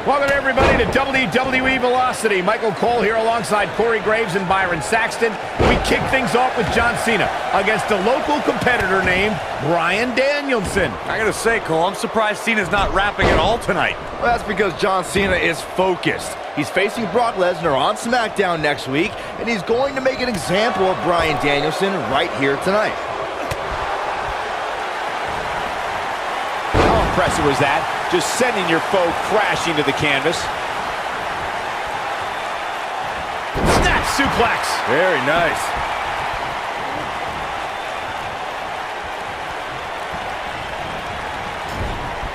Welcome everybody to WWE Velocity. Michael Cole here alongside Corey Graves and Byron Saxton. We kick things off with John Cena against a local competitor named Bryan Danielson. I gotta say, Cole, I'm surprised Cena's not rapping at all tonight. Well, that's because John Cena is focused. He's facing Brock Lesnar on SmackDown next week, and he's going to make an example of Bryan Danielson right here tonight. How impressive was that? Just sending your foe crashing to the canvas. Snap suplex. Very nice.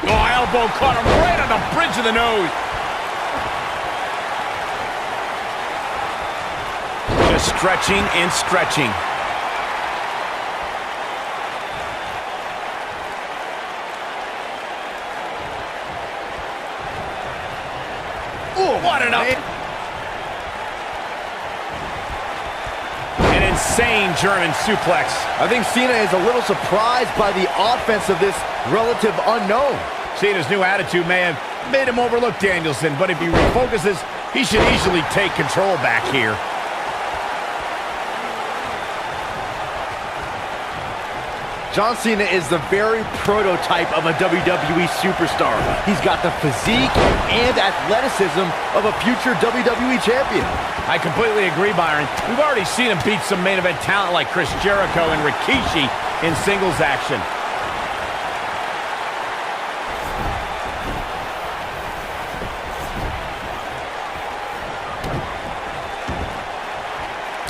Oh, elbow caught him right on the bridge of the nose. Just stretching and stretching. What an up. An insane German suplex. I think Cena is a little surprised by the offense of this relative unknown. Cena's new attitude may have made him overlook Danielson, but if he refocuses, he should easily take control back here. John Cena is the very prototype of a WWE superstar. He's got the physique and athleticism of a future WWE champion. I completely agree, Byron. We've already seen him beat some main event talent like Chris Jericho and Rikishi in singles action.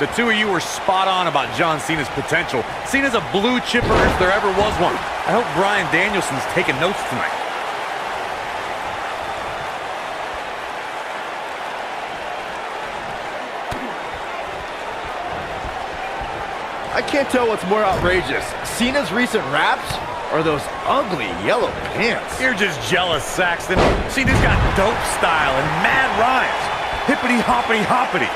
The two of you were spot on about John Cena's potential. Cena's a blue chipper if there ever was one. I hope Bryan Danielson's taking notes tonight. I can't tell what's more outrageous, Cena's recent raps or those ugly yellow pants. You're just jealous, Saxton. Cena's got dope style and mad rhymes. Hippity hoppity hoppity.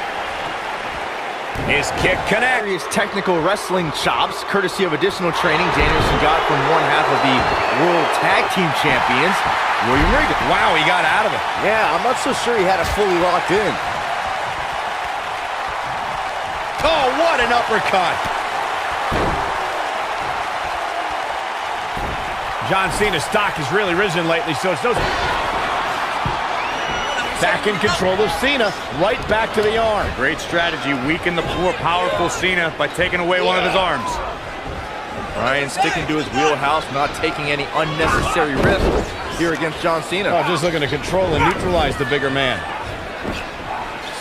His kick connects. His technical wrestling chops, courtesy of additional training Danielson got from one half of the World Tag Team Champions, William Regal. Wow, he got out of it. Yeah, I'm not so sure he had it fully locked in. Oh, what an uppercut. John Cena's stock has really risen lately, so it's no... Back in control of Cena, right back to the arm. Great strategy, weaken the more powerful Cena by taking away one of his arms. Bryan sticking to his wheelhouse, not taking any unnecessary risks here against John Cena. Oh, just looking to control and neutralize the bigger man.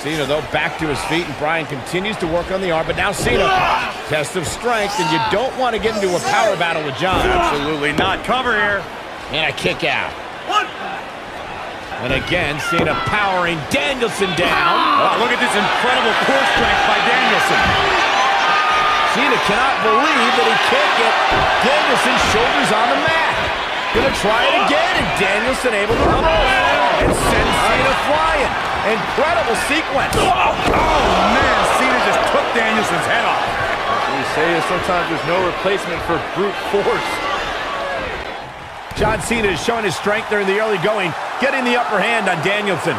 Cena, though, back to his feet, and Bryan continues to work on the arm, but now Cena, test of strength, and you don't want to get into a power battle with John. Absolutely not. Cover here. And a kick out. And again, Cena powering Danielson down. Oh, look at this incredible core strength by Danielson. Cena cannot believe that he can't get Danielson's shoulders on the mat. Gonna try it again, and Danielson able to reverse and send Cena flying. Incredible sequence. Oh, man, Cena just took Danielson's head off. We say sometimes there's no replacement for brute force. John Cena is showing his strength there in the early going, getting the upper hand on Danielson.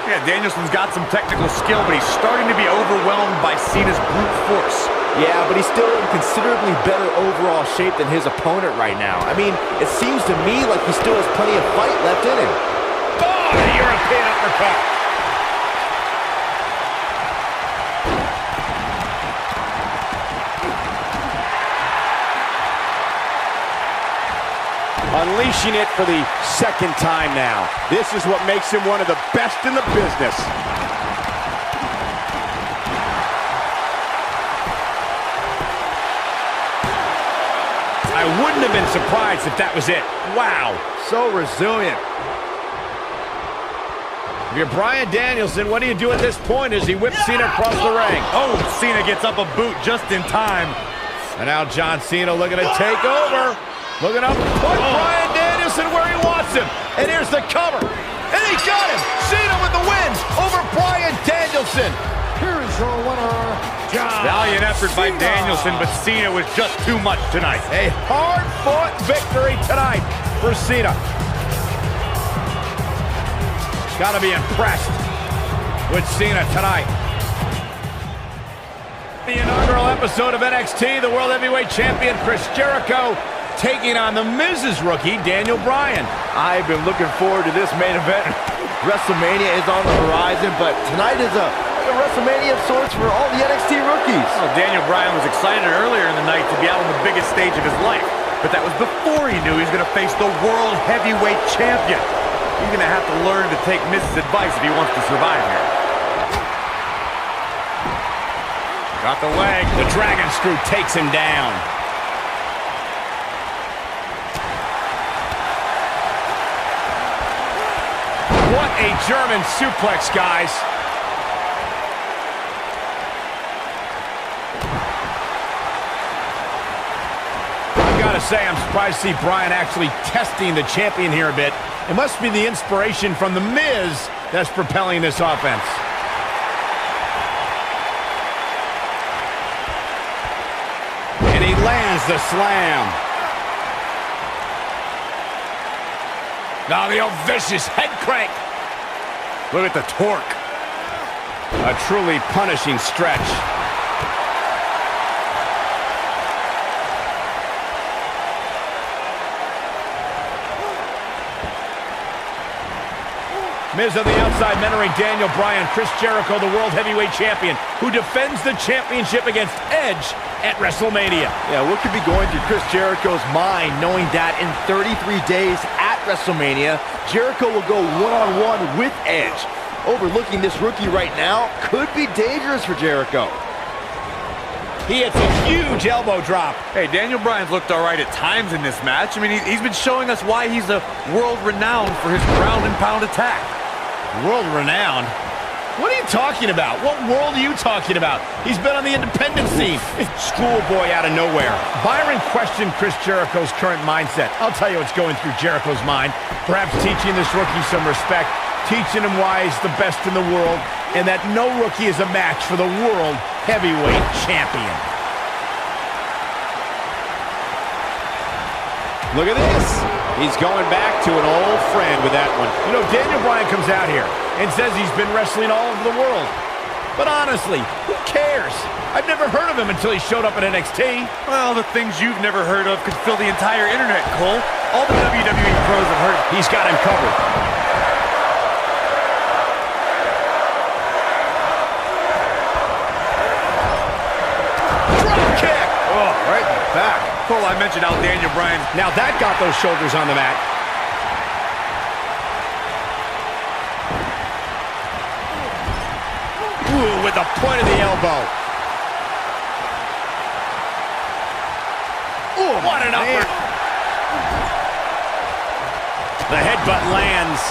Yeah, Danielson's got some technical skill, but he's starting to be overwhelmed by Cena's brute force. Yeah, but he's still in considerably better overall shape than his opponent right now. I mean, it seems to me like he still has plenty of fight left in him. Oh, the European uppercut. Unleashing it for the second time now. This is what makes him one of the best in the business. I wouldn't have been surprised if that was it. Wow. So resilient. If you're Bryan Danielson, what do you do at this point as he whips Cena across the ring? Oh, Cena gets up a boot just in time. And now John Cena looking to take over. Looking up, put Bryan Danielson where he wants him. And here's the cover. And he got him. Cena with the win over Bryan Danielson. Here is your winner, John Valiant effort by Cena. Danielson, but Cena was just too much tonight. A hard-fought victory tonight for Cena. Gotta be impressed with Cena tonight. The inaugural episode of NXT, the World Heavyweight Champion Chris Jericho taking on the Miz's rookie, Daniel Bryan. I've been looking forward to this main event. WrestleMania is on the horizon, but tonight is a WrestleMania of sorts for all the NXT rookies. Well, Daniel Bryan was excited earlier in the night to be out on the biggest stage of his life, but that was before he knew he was going to face the World Heavyweight Champion. He's going to have to learn to take Miz's advice if he wants to survive here. Got the leg. The Dragon Screw takes him down. What a German suplex, guys. I've got to say, I'm surprised to see Bryan actually testing the champion here a bit. It must be the inspiration from The Miz that's propelling this offense. And he lands the slam. Now the old vicious head crank. Look at the torque. A truly punishing stretch. Miz on the outside, mentoring Daniel Bryan. Chris Jericho, the World Heavyweight Champion, who defends the championship against Edge at WrestleMania. Yeah, what could be going through Chris Jericho's mind knowing that in 33 days at WrestleMania, Jericho will go one-on-one with Edge. Overlooking this rookie right now could be dangerous for Jericho. He hits a huge elbow drop. Hey, Daniel Bryan's looked all right at times in this match. I mean, he's been showing us why he's a world-renowned for his ground-and-pound attack. World-renowned? What are you talking about? What world are you talking about? He's been on the independent scene. Schoolboy out of nowhere. Byron questioned Chris Jericho's current mindset. I'll tell you what's going through Jericho's mind. Perhaps teaching this rookie some respect, teaching him why he's the best in the world, and that no rookie is a match for the World Heavyweight Champion. Look at this. He's going back to an old friend with that one. You know, Daniel Bryan comes out here and says he's been wrestling all over the world. But honestly, who cares? I've never heard of him until he showed up at NXT. Well, the things you've never heard of could fill the entire internet, Cole. All the WWE pros have heard of. He's got him covered. Drop kick! Oh, right in the back. Cole, I mentioned how Daniel Bryan... Now that got those shoulders on the mat. Ooh, with the point of the elbow. Ooh, what an upper. The headbutt lands.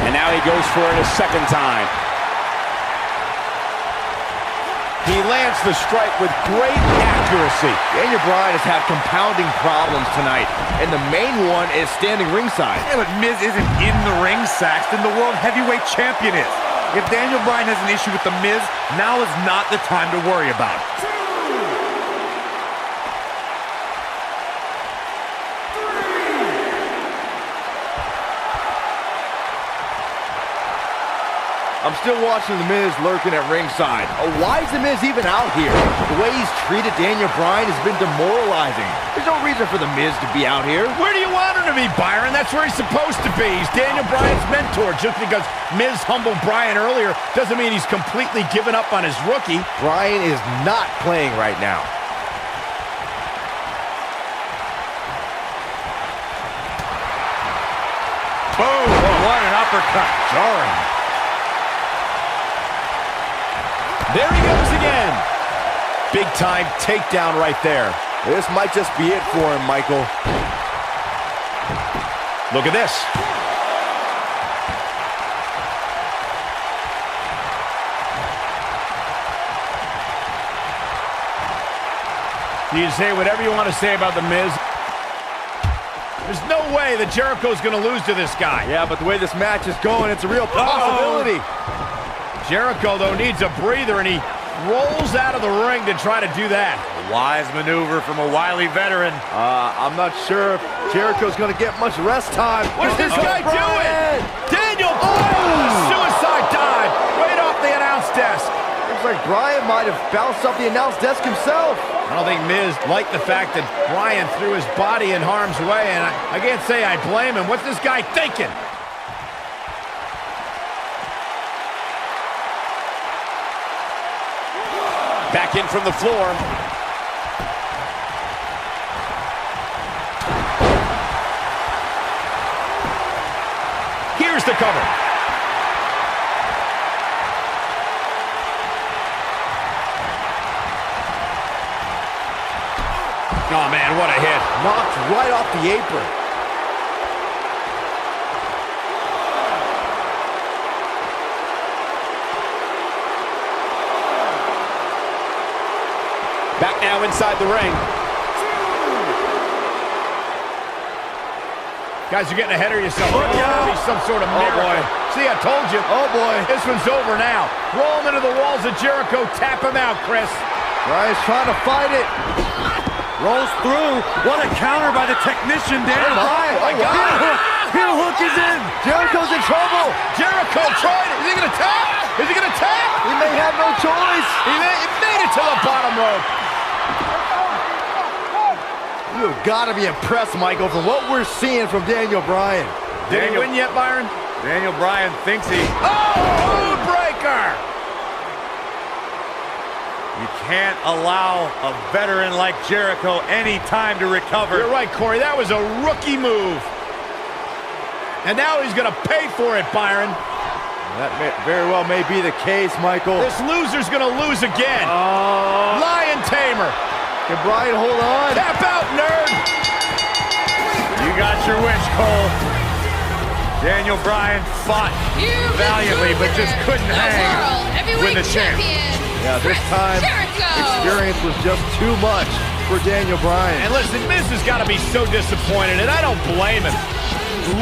And now he goes for it a second time. He lands the strike with great accuracy. Daniel Bryan has had compounding problems tonight, and the main one is standing ringside. Yeah, but Miz isn't in the ring, Saxton. The World Heavyweight Champion is. If Daniel Bryan has an issue with the Miz, now is not the time to worry about it. I'm still watching The Miz lurking at ringside. Why is The Miz even out here? The way he's treated Daniel Bryan has been demoralizing. There's no reason for The Miz to be out here. Where do you want him to be, Byron? That's where he's supposed to be. He's Daniel Bryan's mentor. Just because Miz humbled Bryan earlier doesn't mean he's completely given up on his rookie. Bryan is not playing right now. Boom! What an uppercut. Jarring. There he goes again. Big time takedown right there. This might just be it for him, Michael. Look at this. You can say whatever you want to say about The Miz. There's no way that Jericho's going to lose to this guy. Yeah, but the way this match is going, it's a real possibility. Jericho, though, needs a breather, and he rolls out of the ring to try to do that. A wise maneuver from a wily veteran. I'm not sure if Jericho's going to get much rest time. What's this guy doing? Daniel! Suicide dive right off the announce desk. Looks like Brian might have bounced off the announce desk himself. I don't think Miz liked the fact that Brian threw his body in harm's way, and I can't say I blame him. What's this guy thinking? Back in from the floor. Here's the cover. Oh, man, what a hit. Knocked right off the apron. Back now inside the ring. Guys, you're getting ahead of yourself. Look out. Be some sort of miracle. Boy. See, I told you. Oh, boy. This one's over now. Roll him into the walls of Jericho. Tap him out, Chris. Brian's trying to fight it. Rolls through. What a counter by the technician, Daniel. Oh, my God. Heel hook is in. Jericho's in trouble. Jericho tried it. Is he going to tap? Is he going to tap? He may have no choice. He made it to the bottom rope. You've got to be impressed, Michael, for what we're seeing from Daniel Bryan. Did he win yet, Byron? Daniel Bryan thinks he... Oh, breaker! You can't allow a veteran like Jericho any time to recover. You're right, Corey. That was a rookie move. And now he's going to pay for it, Byron. That very well may be the case, Michael. This loser's going to lose again. Lion Tamer. Can Brian hold on? Tap out, nerd. You got your wish, Cole. Daniel Bryan fought valiantly, but just couldn't hang with the champ. Yeah, this time, experience was just too much for Daniel Bryan. And listen, Miz has got to be so disappointed, and I don't blame him.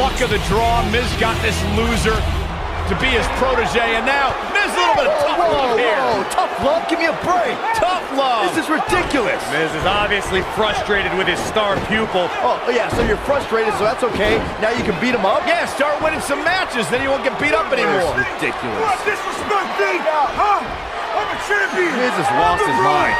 Luck of the draw, Miz got this loser to be his protege, and now Miz a little bit of tough love here. Whoa, tough love? Give me a break. Tough love. This is ridiculous. Miz is obviously frustrated with his star pupil. Oh, yeah, so you're frustrated, so that's okay. Now you can beat him up? Yeah, start winning some matches, then you won't get beat up anymore. It's ridiculous. What disrespect me? Huh? I'm a champion. Miz has lost his mind.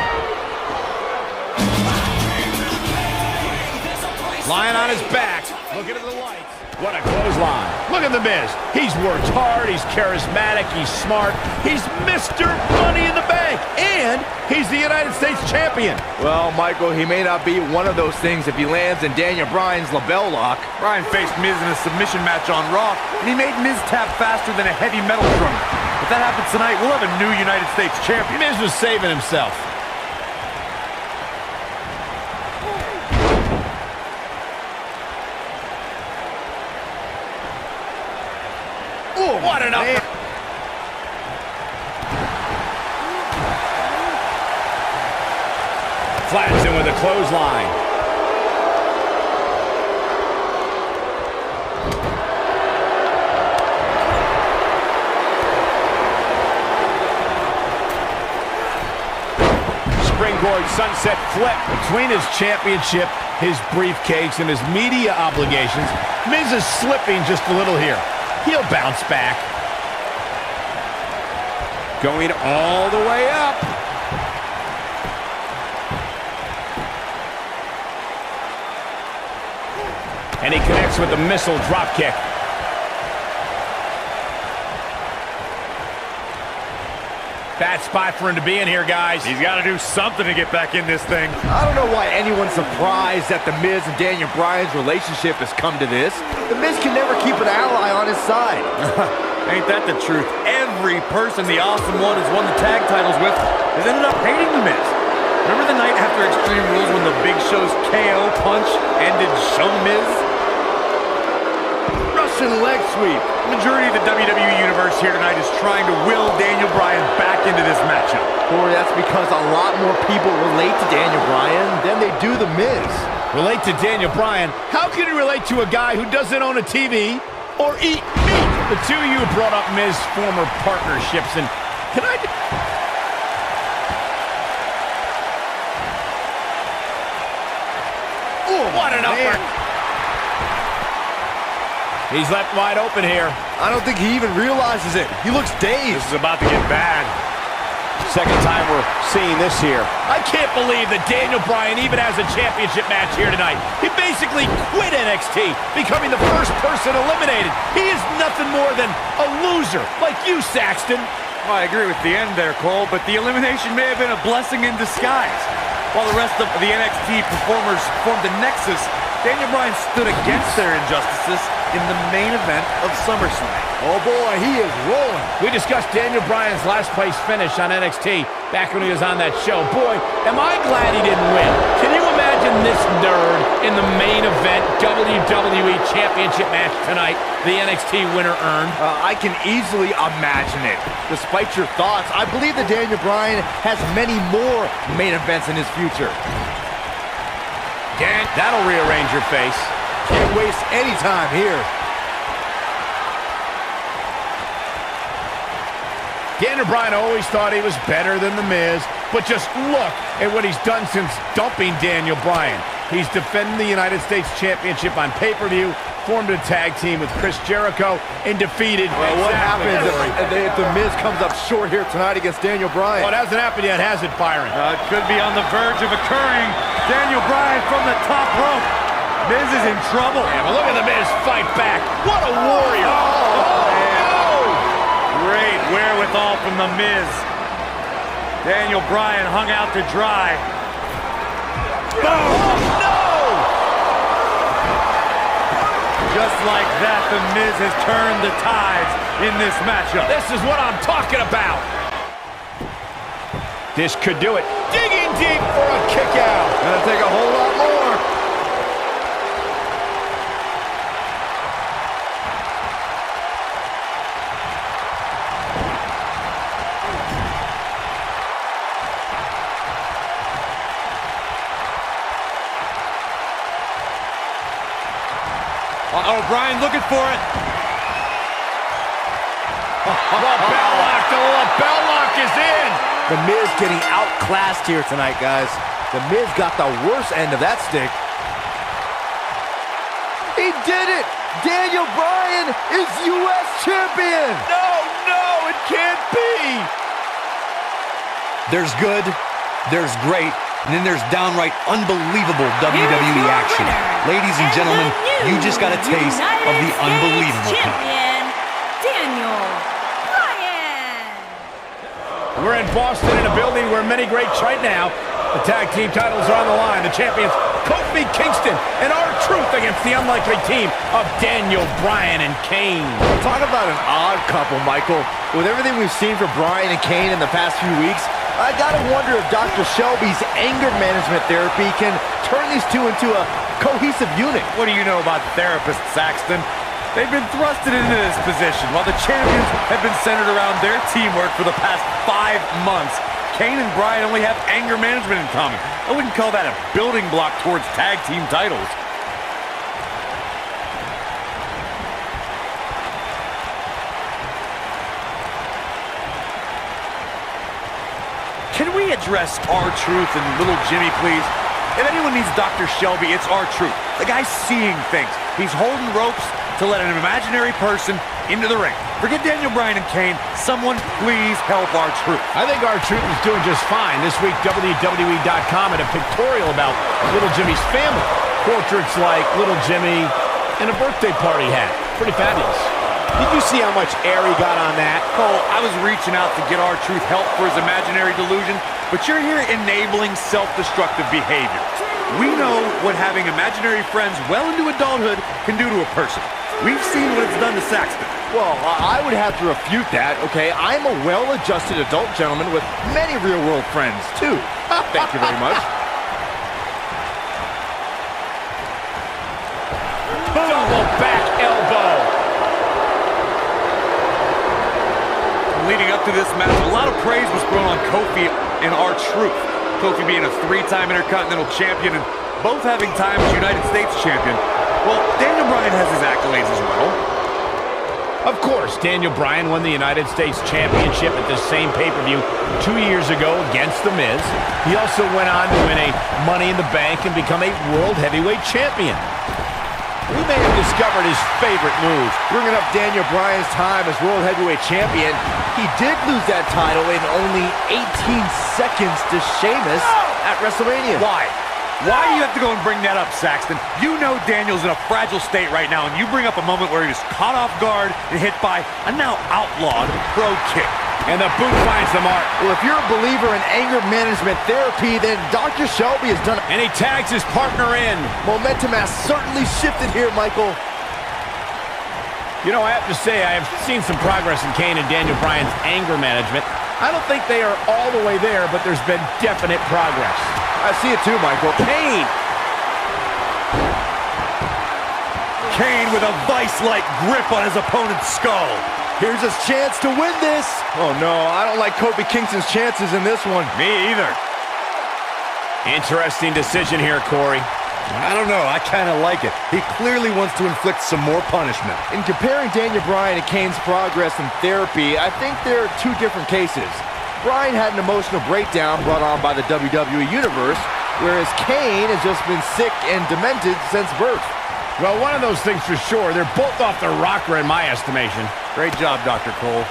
Lying on his back, looking at the lights. What a clothesline. Look at the Miz. He's worked hard, he's charismatic, he's smart. He's Mr. Money in the Bank, and he's the United States champion. Well, Michael, he may not be one of those things if he lands in Daniel Bryan's label lock. Bryan faced Miz in a submission match on Raw, and he made Miz tap faster than a heavy metal drum. If that happens tonight, we'll have a new United States champion. Miz was saving himself. Ooh, what an up! Flattens him with a clothesline. Springboard sunset flip. Between his championship, his briefcase, and his media obligations, Miz is slipping just a little here. He'll bounce back. Going all the way up. And he connects with the missile drop kick. Bad spot for him to be in here, guys. He's got to do something to get back in this thing. I don't know why anyone's surprised that The Miz and Daniel Bryan's relationship has come to this. The Miz can never keep an ally on his side. Ain't that the truth? Every person the Awesome One has won the tag titles with has ended up hating The Miz. Remember the night after Extreme Rules when the Big Show's KO punch ended Show Miz? Russian leg sweep. The majority of the WWE Universe here tonight is trying to will Daniel Bryan back into this matchup. Corey, that's because a lot more people relate to Daniel Bryan than they do The Miz. Relate to Daniel Bryan? How can he relate to a guy who doesn't own a TV or eat meat? The two of you brought up Miz former partnerships, and can I... what an upper. He's left wide open here. I don't think he even realizes it. He looks dazed. This is about to get bad. Second time we're seeing this here. I can't believe that Daniel Bryan even has a championship match here tonight. He basically quit NXT, becoming the first person eliminated. He is nothing more than a loser, like you, Saxton. Well, I agree with the end there, Cole, but the elimination may have been a blessing in disguise. While the rest of the NXT performers formed a nexus, Daniel Bryan stood against their injustices in the main event of SummerSlam. Oh boy, he is rolling. We discussed Daniel Bryan's last place finish on NXT back when he was on that show. Boy, am I glad he didn't win. Can you imagine this nerd in the main event WWE Championship match tonight the NXT winner earned? I can easily imagine it. Despite your thoughts, I believe that Daniel Bryan has many more main events in his future. Dan, that'll rearrange your face. Can't waste any time here. Daniel Bryan always thought he was better than The Miz, but just look at what he's done since dumping Daniel Bryan. He's defending the United States Championship on pay-per-view, formed a tag team with Chris Jericho, and defeated... Well, what happens if The Miz comes up short here tonight against Daniel Bryan? Well, it hasn't happened yet, has it, Byron? It could be on the verge of occurring. Daniel Bryan from the top rope. Miz is in trouble. Yeah, but look at The Miz fight back. What a warrior. Great wherewithal from The Miz. Daniel Bryan hung out to dry. Boom! Oh, no! Just like that, The Miz has turned the tides in this matchup. This is what I'm talking about. This could do it. Digging deep for a kick out. Gonna take a whole lot more. Uh-oh, Bryan looking for it. The bell lock is in. The Miz getting outclassed here tonight, guys. The Miz got the worst end of that stick. He did it! Daniel Bryan is U.S. champion! No, it can't be. There's good, there's great, and then there's downright unbelievable WWE action. Ladies and gentlemen, you just got a taste of the unbelievable champion, Daniel Bryan. We're in Boston in a building where many greats right now. The tag team titles are on the line. The champions, Kofi Kingston and R-Truth against the unlikely team of Daniel Bryan and Kane. Talk about an odd couple, Michael. With everything we've seen from Bryan and Kane in the past few weeks, I gotta wonder if Dr. Shelby's anger management therapy can turn these two into a cohesive unit. What do you know about therapists, Saxton? They've been thrusted into this position while the champions have been centered around their teamwork for the past 5 months. Kane and Bryan only have anger management in common. I wouldn't call that a building block towards tag team titles. Can we address R-Truth and Little Jimmy, please? If anyone needs Dr. Shelby, it's R-Truth. The guy's seeing things. He's holding ropes to let an imaginary person into the ring. Forget Daniel Bryan and Kane. Someone please help R-Truth. I think R-Truth is doing just fine. This week, WWE.com had a pictorial about Little Jimmy's family. Portraits like Little Jimmy and a birthday party hat. Pretty fabulous. Did you see how much air he got on that? Cole, I was reaching out to get R-Truth help for his imaginary delusion, but you're here enabling self-destructive behavior. We know what having imaginary friends well into adulthood can do to a person. We've seen what it's done to Saxton. Well, I would have to refute that, okay? I'm a well-adjusted adult gentleman with many real-world friends, too. Thank you very much. Double back elbow. Leading up to this match, a lot of praise was thrown on Kofi and R-Truth. Kofi being a 3-time Intercontinental Champion and both having time as United States Champion. Well, Daniel Bryan has his accolades as well. Of course, Daniel Bryan won the United States Championship at this same pay-per-view 2 years ago against The Miz. He also went on to win a Money in the Bank and become a World Heavyweight Champion. We may have discovered his favorite move. Bringing up Daniel Bryan's time as World Heavyweight Champion, he did lose that title in only 18 seconds to Sheamus at WrestleMania. Why? Why do you have to go and bring that up, Saxton? You know Daniel's in a fragile state right now, and you bring up a moment where he was caught off guard and hit by a now outlawed pro kick. And the boot finds the mark. Well, if you're a believer in anger management therapy, then Dr. Shelby has done it. And he tags his partner in. Momentum has certainly shifted here, Michael. You know, I have to say, I have seen some progress in Kane and Daniel Bryan's anger management. I don't think they are all the way there, but there's been definite progress. I see it too, Michael. Kane with a vice-like grip on his opponent's skull. Here's his chance to win this. Oh no, I don't like Kofi Kingston's chances in this one. Me either. Interesting decision here, Corey. I don't know, I kind of like it. He clearly wants to inflict some more punishment. In comparing Daniel Bryan and Kane's progress in therapy, I think there are two different cases. Bryan had an emotional breakdown brought on by the WWE Universe, whereas Kane has just been sick and demented since birth. Well, one of those things for sure. They're both off their rocker in my estimation. Great job, Dr. Cole.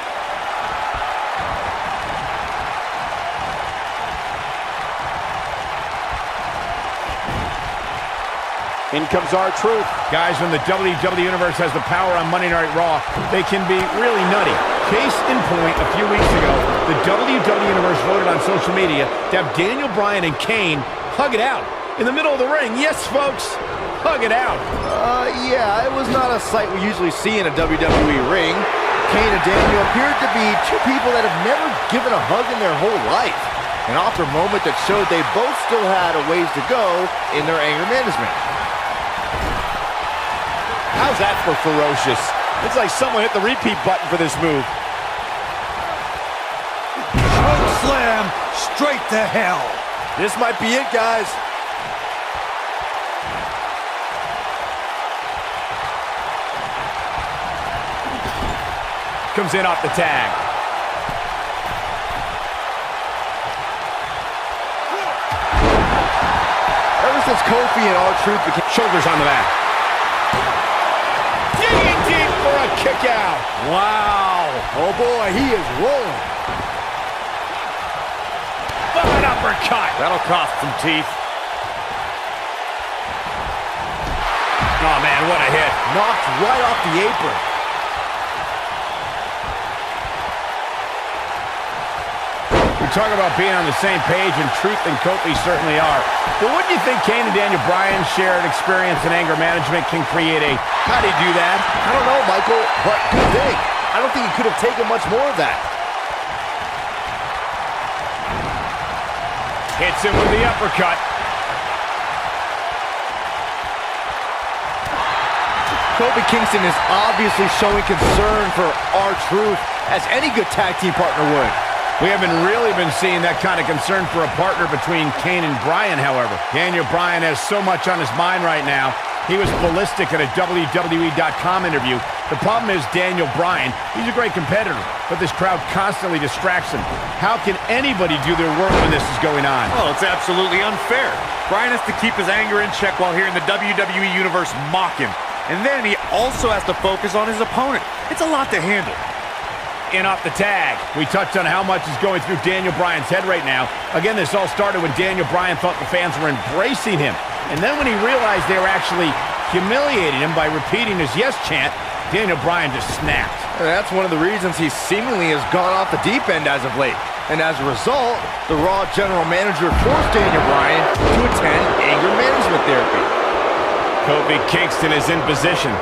In comes R-Truth. Guys, when the WWE Universe has the power on Monday Night Raw, they can be really nutty. Case in point, a few weeks ago, the WWE Universe voted on social media to have Daniel Bryan and Kane hug it out in the middle of the ring. Yes, folks, hug it out. Yeah, it was not a sight we usually see in a WWE ring. Kane and Daniel appeared to be two people that have never given a hug in their whole life. An awkward moment that showed they both still had a ways to go in their anger management. How's that for ferocious? It's like someone hit the repeat button for this move. Choke slam straight to hell. This might be it, guys. Comes in off the tag. Ever since Kofi and R-Truth became Shoulders on the back. Digging deep for a kick out. Wow. Oh boy, he is rolling. An uppercut. That'll cost some teeth. Oh man, what a hit. Knocked right off the apron. We talk about being on the same page, and Truth and Kofi certainly are. But wouldn't you think Kane and Daniel Bryan's shared experience in anger management can create a, how do you do that? I don't know, Michael, but good thing. I don't think he could have taken much more of that. Hits him with the uppercut. Kofi Kingston is obviously showing concern for R-Truth, as any good tag team partner would. We haven't really been seeing that kind of concern for a partner between Kane and Bryan, however. Daniel Bryan has so much on his mind right now. He was ballistic at a WWE.com interview. The problem is Daniel Bryan, he's a great competitor, but this crowd constantly distracts him. How can anybody do their work when this is going on? Well, it's absolutely unfair. Bryan has to keep his anger in check while hearing the WWE Universe mock him. And then he also has to focus on his opponent. It's a lot to handle. In off the tag. We touched on how much is going through Daniel Bryan's head right now. Again, this all started when Daniel Bryan thought the fans were embracing him. And then when he realized they were actually humiliating him by repeating his yes chant, Daniel Bryan just snapped. And that's one of the reasons he seemingly has gone off the deep end as of late. And as a result, the Raw general manager forced Daniel Bryan to attend anger management therapy. Kofi Kingston is in position.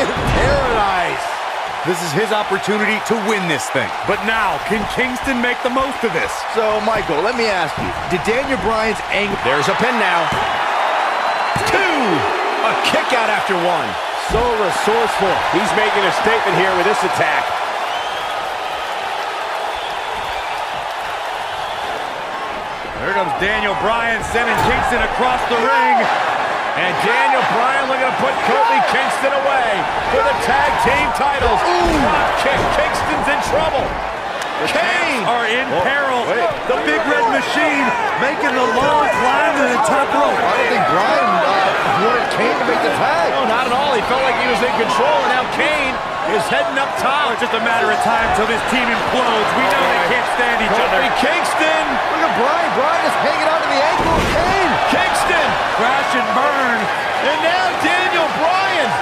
In paradise. This is his opportunity to win this thing. But now, can Kingston make the most of this? So, Michael, let me ask you, did Daniel Bryan's anger... There's a pin now. 2! A kick out after 1. So resourceful. He's making a statement here with this attack. There comes Daniel Bryan sending Kingston across the ring. And Daniel Bryan looking to put Kofi Kingston away for the tag team titles. Drop kick. Kingston's in trouble. Kane are in peril. The Big Red Machine making the long climb to the top rope. I don't think Brian wanted Kane to make the tag. No, not at all. He felt like he was in control, and now Kane is heading up top. It's just a matter of time till this team implodes. We know they can't stand each other. Kofi Kingston. Look at Brian. Brian is hanging onto the ankle of Kane. Kingston. Crash and burn. And now Daniel Bryan.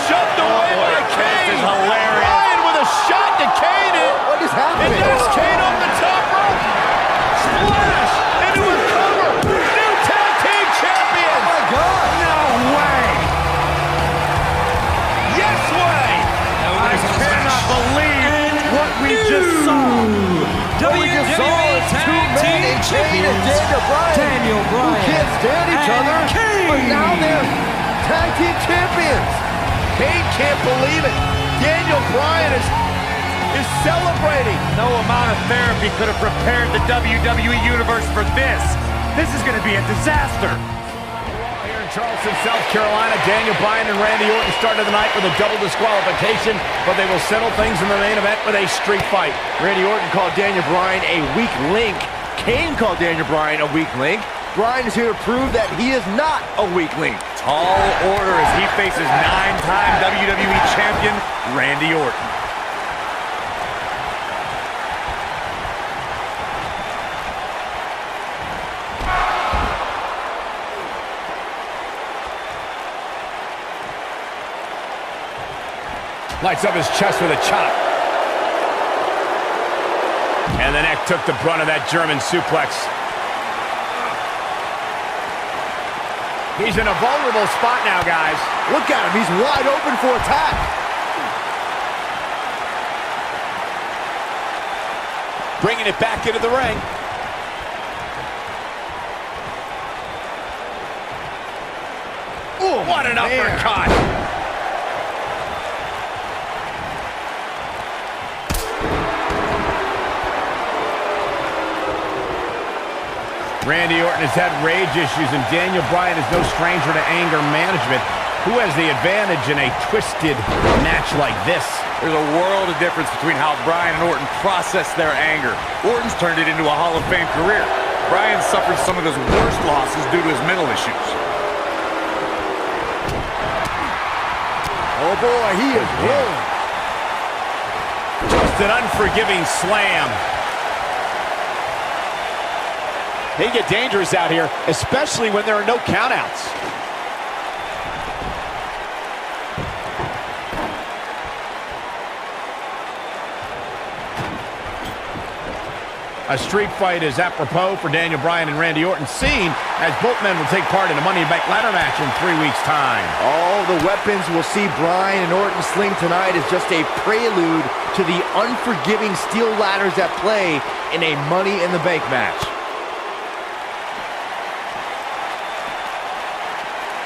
Shoved away by Kane. This is hilarious. Bryan with a shot to Kane. What is happening? And there's Kane on the top rope. Splash into a cover. New tag team champion. Oh my God. No way. Yes way. I cannot believe what we just saw. WWE Tag Team Champions Daniel Bryan. Who can't stand each other, but now they're Tag Team Champions. Kane can't believe it. Daniel Bryan is celebrating. No amount of therapy could have prepared the WWE Universe for this. This is going to be a disaster. Here in Charleston, South Carolina, Daniel Bryan and Randy Orton started the night with a double disqualification, but they will settle things in the main event with a street fight. Randy Orton called Daniel Bryan a weak link. Kane called Daniel Bryan a weak link. Bryan is here to prove that he is not a weak link. Tall order as he faces 9-time WWE Champion Randy Orton. Lights up his chest with a chop. And the neck took the brunt of that German suplex. He's in a vulnerable spot now, guys. Look at him. He's wide open for attack. Bringing it back into the ring. Oh, what an uppercut. Randy Orton has had rage issues, and Daniel Bryan is no stranger to anger management. Who has the advantage in a twisted match like this? There's a world of difference between how Bryan and Orton process their anger. Orton's turned it into a Hall of Fame career. Bryan suffered some of his worst losses due to his mental issues. Oh boy, he is rolling. Just an unforgiving slam. They get dangerous out here, especially when there are no countouts. A street fight is apropos for Daniel Bryan and Randy Orton, seen as both men will take part in a Money in the Bank ladder match in 3 weeks' time. All the weapons we'll see Bryan and Orton sling tonight is just a prelude to the unforgiving steel ladders at play in a Money in the Bank match.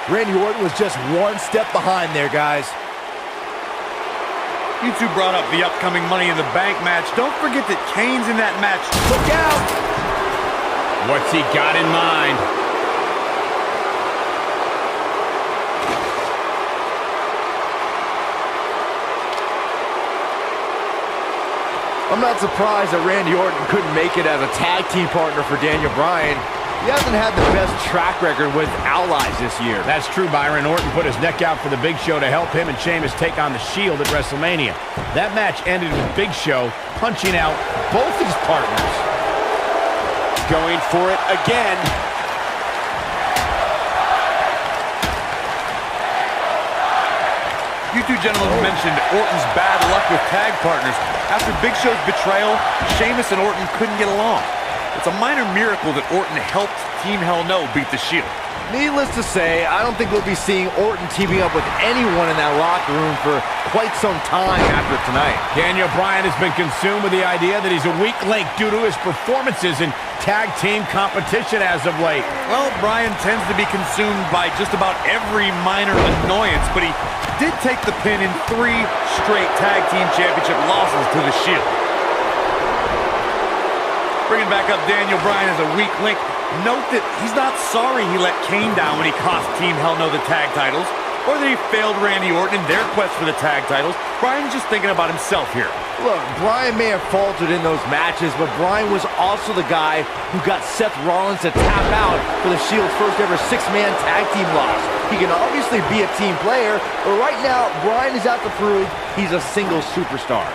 Randy Orton was just one step behind there, guys. You two brought up the upcoming Money in the Bank match. Don't forget that Kane's in that match. Look out! What's he got in mind? I'm not surprised that Randy Orton couldn't make it as a tag team partner for Daniel Bryan. He hasn't had the best track record with allies this year. That's true, Byron. Orton put his neck out for the Big Show to help him and Sheamus take on the Shield at WrestleMania. That match ended with Big Show punching out both his partners. Going for it again. You two gentlemen mentioned Orton's bad luck with tag partners. After Big Show's betrayal, Sheamus and Orton couldn't get along. It's a minor miracle that Orton helped Team Hell No beat the Shield. Needless to say, I don't think we'll be seeing Orton teaming up with anyone in that locker room for quite some time after tonight. Daniel Bryan has been consumed with the idea that he's a weak link due to his performances in tag team competition as of late. Well, Bryan tends to be consumed by just about every minor annoyance, but he did take the pin in 3 straight tag team championship losses to the Shield. Bringing back up Daniel Bryan as a weak link. Note that he's not sorry he let Kane down when he cost Team Hell No the tag titles, or that he failed Randy Orton in their quest for the tag titles. Bryan's just thinking about himself here. Look, Bryan may have faltered in those matches, but Bryan was also the guy who got Seth Rollins to tap out for the Shield's first ever six-man tag team loss. He can obviously be a team player, but right now, Bryan is out to prove he's a single superstar.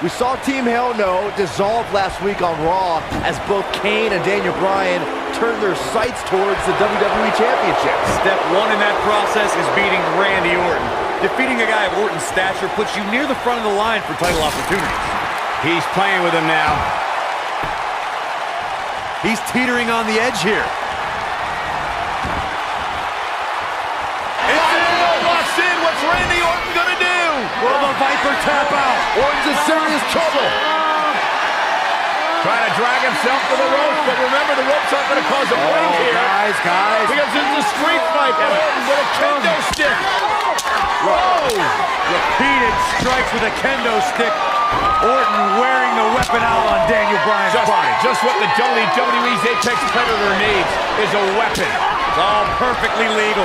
We saw Team Hell No dissolve last week on Raw as both Kane and Daniel Bryan turned their sights towards the WWE Championship. Step one in that process is beating Randy Orton. Defeating a guy of Orton's stature puts you near the front of the line for title opportunities. He's playing with him now. He's teetering on the edge here. Locks in. What's Randy Orton gonna do? Will the Viper tap out? Orton's in serious trouble. Trying to drag himself to the ropes, but remember the ropes aren't going to cause a break here. Guys. Because it's a street fight. And Orton with a kendo stick. Whoa! Repeated strikes with a kendo stick. Orton wearing the weapon out on Daniel Bryan's body. Just what the WWE's Apex Predator needs is a weapon. It's all perfectly legal.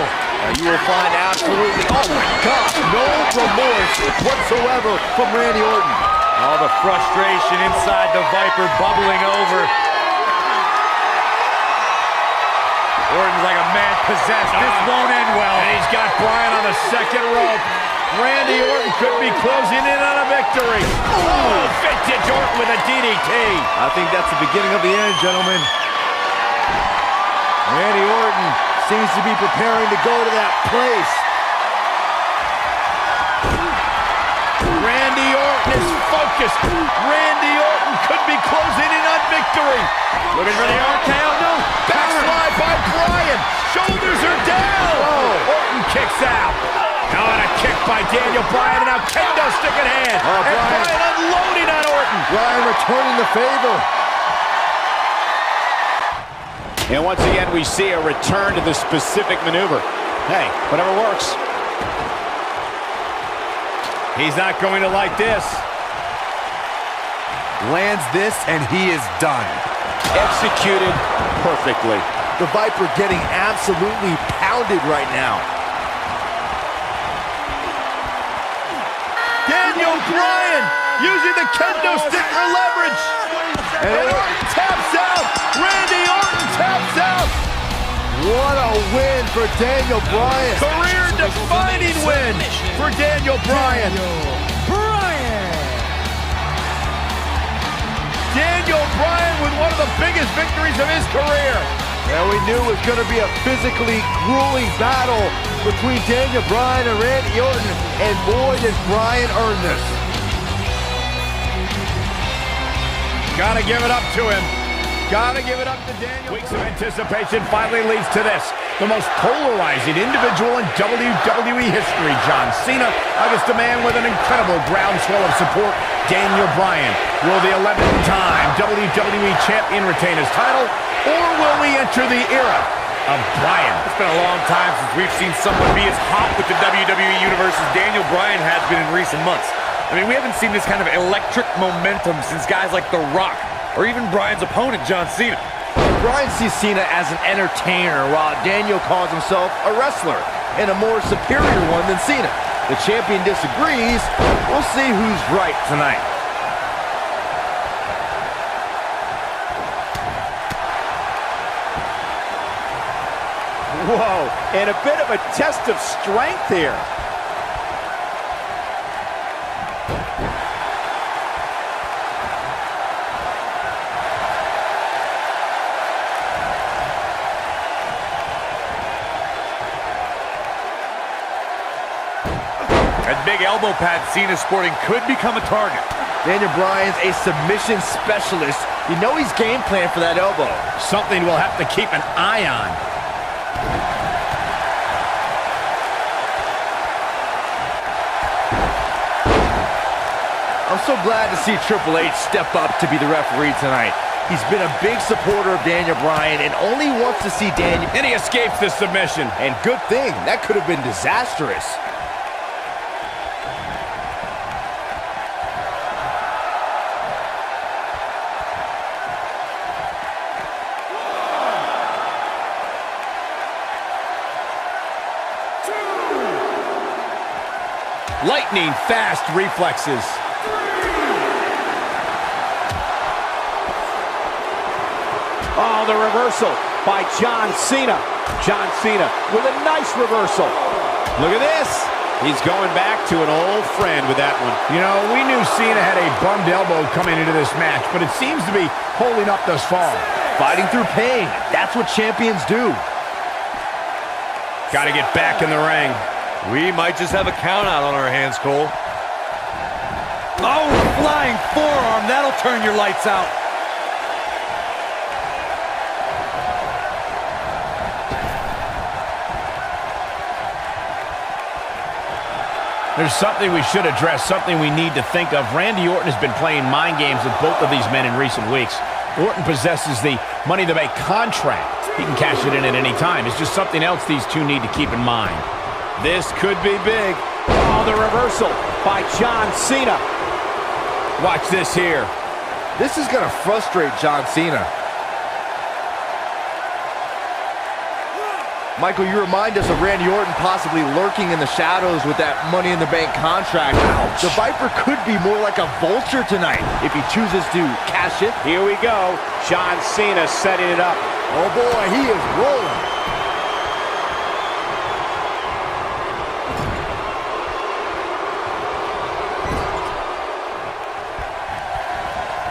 You will find absolutely, oh my God, no remorse whatsoever from Randy Orton. All the frustration inside the Viper bubbling over. Orton's like a man possessed. This won't end well. And he's got Bryan on the second rope. Randy Orton could be closing in on a victory. Oh, vintage Orton with a DDT. I think that's the beginning of the end, gentlemen. Randy Orton seems to be preparing to go to that place. Randy Orton is focused. Randy Orton could be closing in on victory. Looking for the RKO. No. Backslide by Bryan. Shoulders are down. Oh. Orton kicks out. Now on a kick by Daniel Bryan, and now kendo stick in hand. And Bryan unloading on Orton. Bryan returning the favor. And once again, we see a return to the specific maneuver. Hey, whatever works. He's not going to like this. Lands this, and he is done. Executed perfectly. The Viper getting absolutely pounded right now. Daniel Bryan using the kendo stick for leverage. And Orton taps out. Randy Orton taps out. What a win for Daniel Bryan. Career-defining win for Daniel Bryan. Daniel Bryan with one of the biggest victories of his career. And we knew it was going to be a physically grueling battle between Daniel Bryan and Randy Orton. And boy, did Bryan earn this. Gotta give it up to him. Gotta give it up to Daniel. Weeks of anticipation finally leads to this. The most polarizing individual in WWE history, John Cena, against a man with an incredible groundswell of support, Daniel Bryan. Will the 11th time WWE Champion retain his title, or will we enter the era of Bryan? It's been a long time since we've seen someone be as hot with the WWE Universe as Daniel Bryan has been in recent months. I mean, we haven't seen this kind of electric momentum since guys like The Rock, or even Bryan's opponent, John Cena. Bryan sees Cena as an entertainer, while Daniel calls himself a wrestler, and a more superior one than Cena. The champion disagrees. We'll see who's right tonight. Whoa, and a bit of a test of strength here. That big elbow pad Cena's sporting could become a target. Daniel Bryan's a submission specialist. You know he's game planned for that elbow. Something we'll have to keep an eye on. I'm so glad to see Triple H step up to be the referee tonight. He's been a big supporter of Daniel Bryan and only wants to see Daniel. And he escapes the submission. And good thing, that could have been disastrous. Lightning fast reflexes. Oh, the reversal by John Cena. John Cena with a nice reversal. Look at this. He's going back to an old friend with that one. You know, we knew Cena had a bummed elbow coming into this match, but it seems to be holding up thus far. Fighting through pain. That's what champions do. Got to get back in the ring. We might just have a count out on our hands, Cole. Oh, flying forearm. That'll turn your lights out. There's something we should address, something we need to think of. Randy Orton has been playing mind games with both of these men in recent weeks. Orton possesses the Money in the Bank contract. He can cash it in at any time. It's just something else these two need to keep in mind. This could be big. Oh, the reversal by John Cena. Watch this here. This is going to frustrate John Cena. Michael, you remind us of Randy Orton possibly lurking in the shadows with that Money in the Bank contract. Ouch. The Viper could be more like a vulture tonight if he chooses to cash it. Here we go. John Cena setting it up. Oh boy, he is rolling.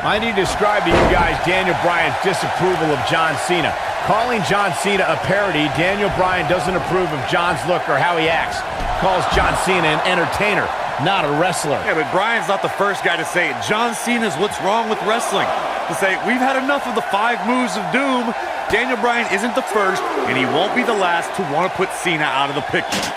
I need to describe to you guys Daniel Bryan's disapproval of John Cena. Calling John Cena a parody, Daniel Bryan doesn't approve of John's look or how he acts. Calls John Cena an entertainer, not a wrestler. Yeah, but Bryan's not the first guy to say it. John Cena's what's wrong with wrestling. To say, we've had enough of the 5 moves of doom. Daniel Bryan isn't the first, and he won't be the last to want to put Cena out of the picture.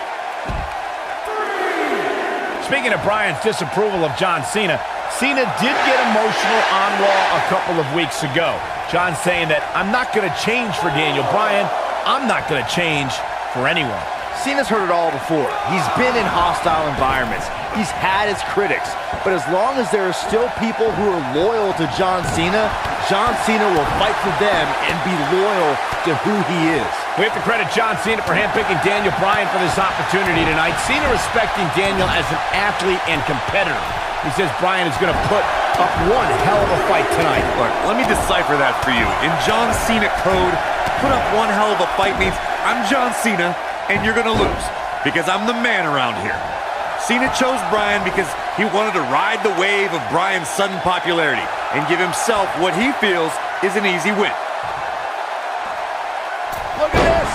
Speaking of Bryan's disapproval of John Cena, Cena did get emotional on Raw a couple of weeks ago. John saying that, I'm not going to change for Daniel Bryan. I'm not going to change for anyone. Cena's heard it all before. He's been in hostile environments. He's had his critics. But as long as there are still people who are loyal to John Cena will fight for them and be loyal to who he is. We have to credit John Cena for handpicking Daniel Bryan for this opportunity tonight. Cena respecting Daniel as an athlete and competitor. He says Bryan is going to put up one hell of a fight tonight. Look, let me decipher that for you. In John Cena code, put up one hell of a fight means I'm John Cena and you're going to lose because I'm the man around here. Cena chose Bryan because he wanted to ride the wave of Bryan's sudden popularity and give himself what he feels is an easy win. Look at this!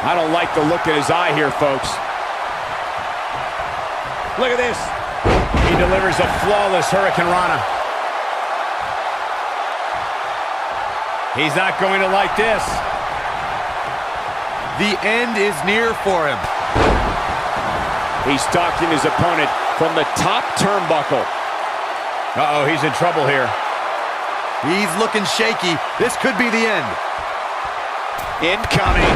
I don't like the look in his eye here, folks. Look at this. He delivers a flawless Hurricane Rana. He's not going to like this. The end is near for him. He's stalking his opponent from the top turnbuckle. Uh-oh, he's in trouble here. He's looking shaky. This could be the end. Incoming.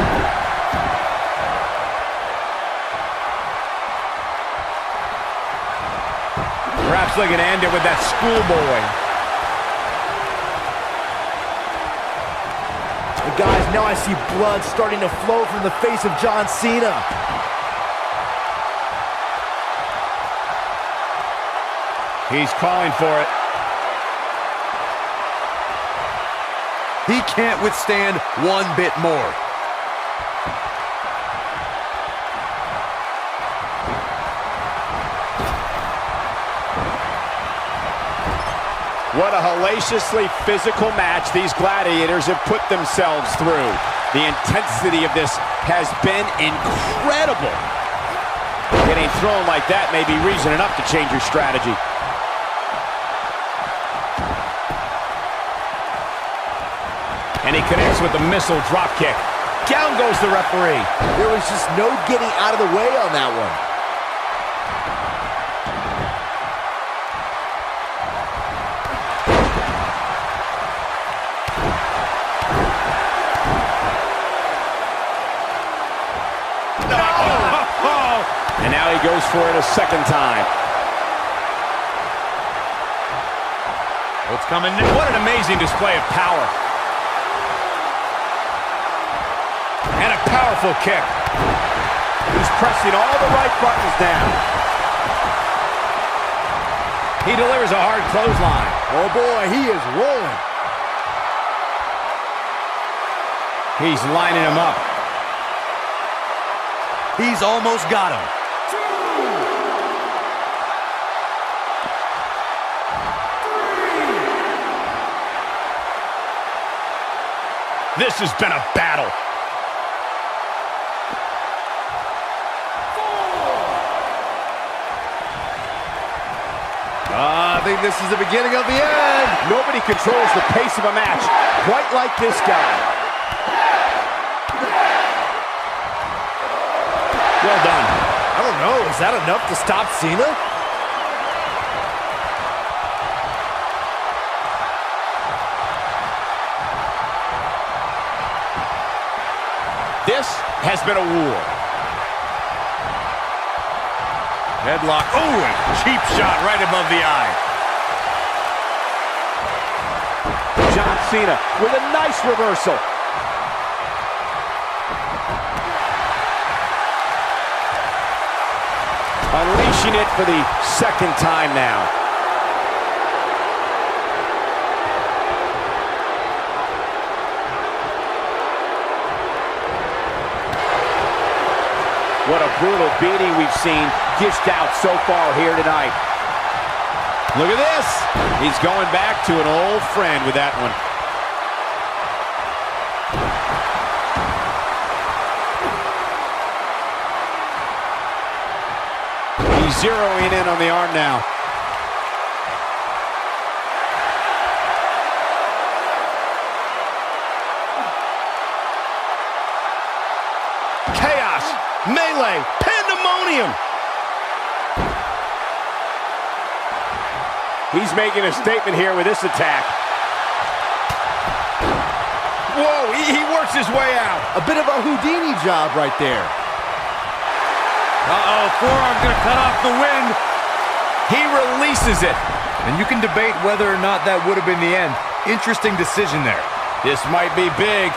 Perhaps looking to end it with that schoolboy. And guys, now I see blood starting to flow from the face of John Cena. He's calling for it. He can't withstand one bit more. What a hellaciously physical match these gladiators have put themselves through. The intensity of this has been incredible. Getting thrown like that may be reason enough to change your strategy. And he connects with the missile drop kick. Down goes the referee. There was just no getting out of the way on that one. And now he goes for it a second time. What's coming next? What an amazing display of power. And a powerful kick. He's pressing all the right buttons now. He delivers a hard clothesline. Oh boy, he is rolling. He's lining him up. He's almost got him. This has been a battle. I think this is the beginning of the end. Nobody controls the pace of a match quite like this guy. Well done. I don't know, is that enough to stop Cena? This has been a war. Headlock. Oh, a cheap shot right above the eye. John Cena with a nice reversal. Unleashing it for the second time now. What a brutal beating we've seen dished out so far here tonight. Look at this. He's going back to an old friend with that one. He's zeroing in on the arm now. Chaos, melee, pandemonium. He's making a statement here with this attack. Whoa, he works his way out. A bit of a Houdini job right there. Uh-oh, forearm's gonna cut off the wind. He releases it. And you can debate whether or not that would have been the end. Interesting decision there. This might be big.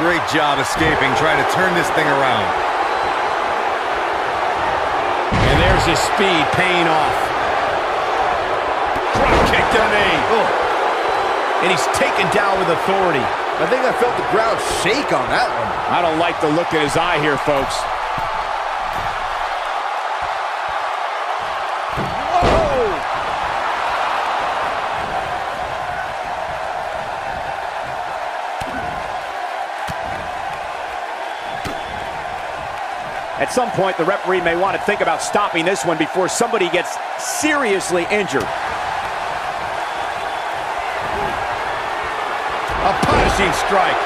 Great job escaping, trying to turn this thing around. And there's his speed paying off. Drop kick to the knee. Oh. And he's taken down with authority. I think I felt the ground shake on that one. I don't like the look in his eye here, folks. At some point, the referee may want to think about stopping this one before somebody gets seriously injured. A punishing strike.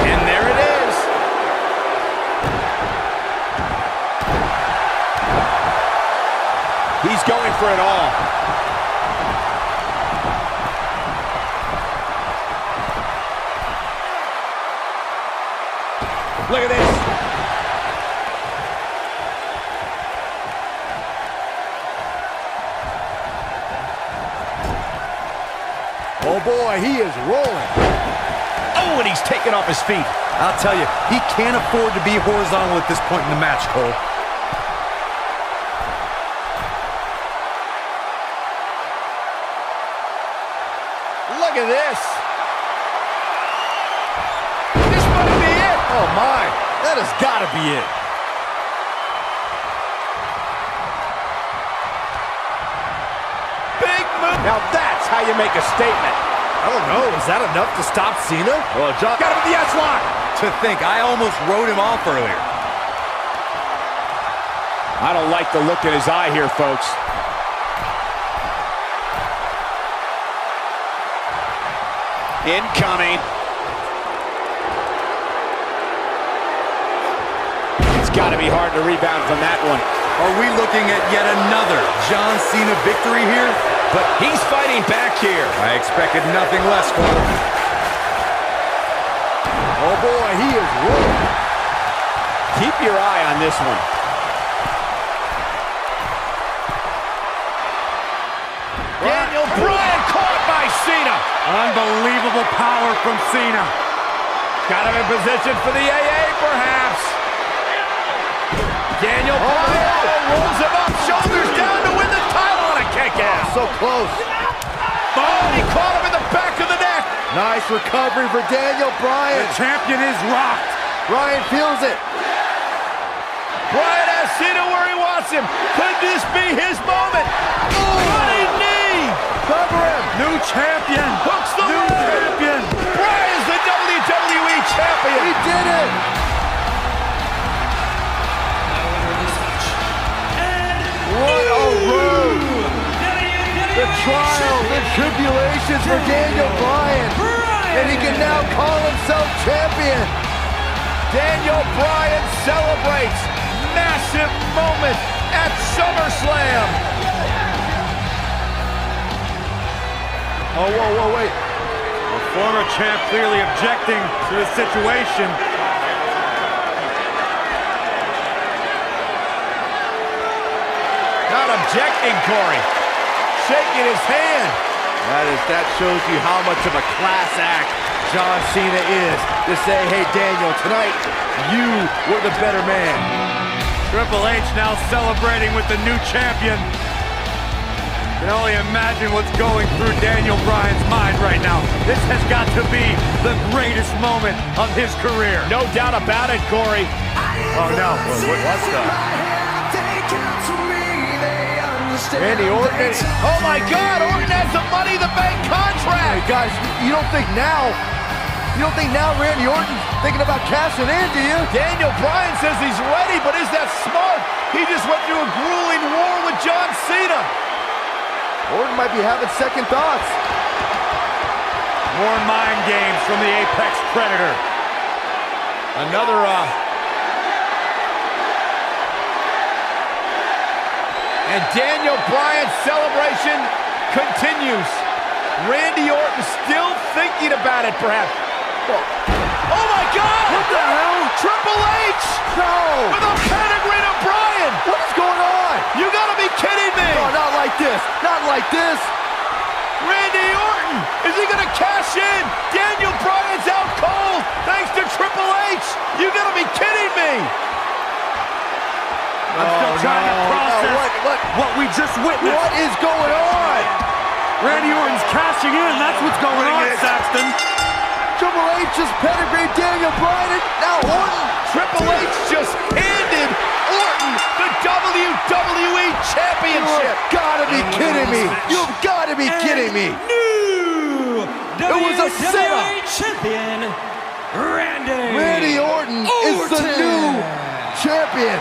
And there it is. He's going for it all. Look at this. Oh boy, he is rolling. Oh, and he's taken off his feet. I'll tell you, he can't afford to be horizontal at this point in the match, Cole. Look at this. Oh my, that has got to be it. Big move. Now that's how you make a statement. I don't know, is that enough to stop Cena? Well, John got him with the S-lock. To think, I almost wrote him off earlier. I don't like the look in his eye here, folks. Incoming. Got to be hard to rebound from that one. Are we looking at yet another John Cena victory here? But he's fighting back here. I expected nothing less, Cole. Oh boy, he is rolling. Keep your eye on this one. Daniel Bryan caught by Cena. Unbelievable power from Cena. Got him in position for the AA, perhaps. Daniel Bryan rolls him up, shoulders down to win the title on a kick out. So close. Oh, he caught him in the back of the neck. Nice recovery for Daniel Bryan. The champion is rocked. Bryan feels it. Bryan has Cena where he wants him. Could this be his moment? Running knee. Cover him. New champion. Hooks the New leg. champion. Bryan's the WWE champion. He did it. What a road. The trials and tribulations for Daniel Bryan. And he can now call himself champion. Daniel Bryan celebrates. Massive moment at SummerSlam. Oh, whoa, wait. The former champ clearly objecting to the situation. Not objecting, Corey. Shaking his hand. That shows you how much of a class act John Cena is. To say, hey, Daniel, tonight, you were the better man. Triple H now celebrating with the new champion. Can only imagine what's going through Daniel Bryan's mind right now. This has got to be the greatest moment of his career. No doubt about it, Corey. Oh no, what's that? Randy Orton. Oh my God, Orton has the Money in the Bank contract. Hey, guys, you don't think now Randy Orton's thinking about cashing in, do you? Daniel Bryan says he's ready, but is that smart? He just went through a grueling war with John Cena. Orton might be having second thoughts. More mind games from the Apex Predator. Another, and Daniel Bryan's celebration continues. Randy Orton still thinking about it, perhaps. Oh my God! What the hell? Triple H! No! With a pedigree to Bryan! What is going on? You gotta be kidding me! No, not like this. Not like this. Randy Orton! Is he gonna cash in? Daniel Bryan's out cold thanks to Triple H! You gotta be kidding me! I'm still trying to process what we just witnessed. What is going on? Randy Orton's cashing in. That's what's going on, Saxton. Triple H just pedigreed Daniel Bryan, and now Orton. Triple H just handed Orton the WWE Championship. You've gotta be kidding me. You've gotta be kidding me. New It was a setup. champion, Randy Orton is the new champion.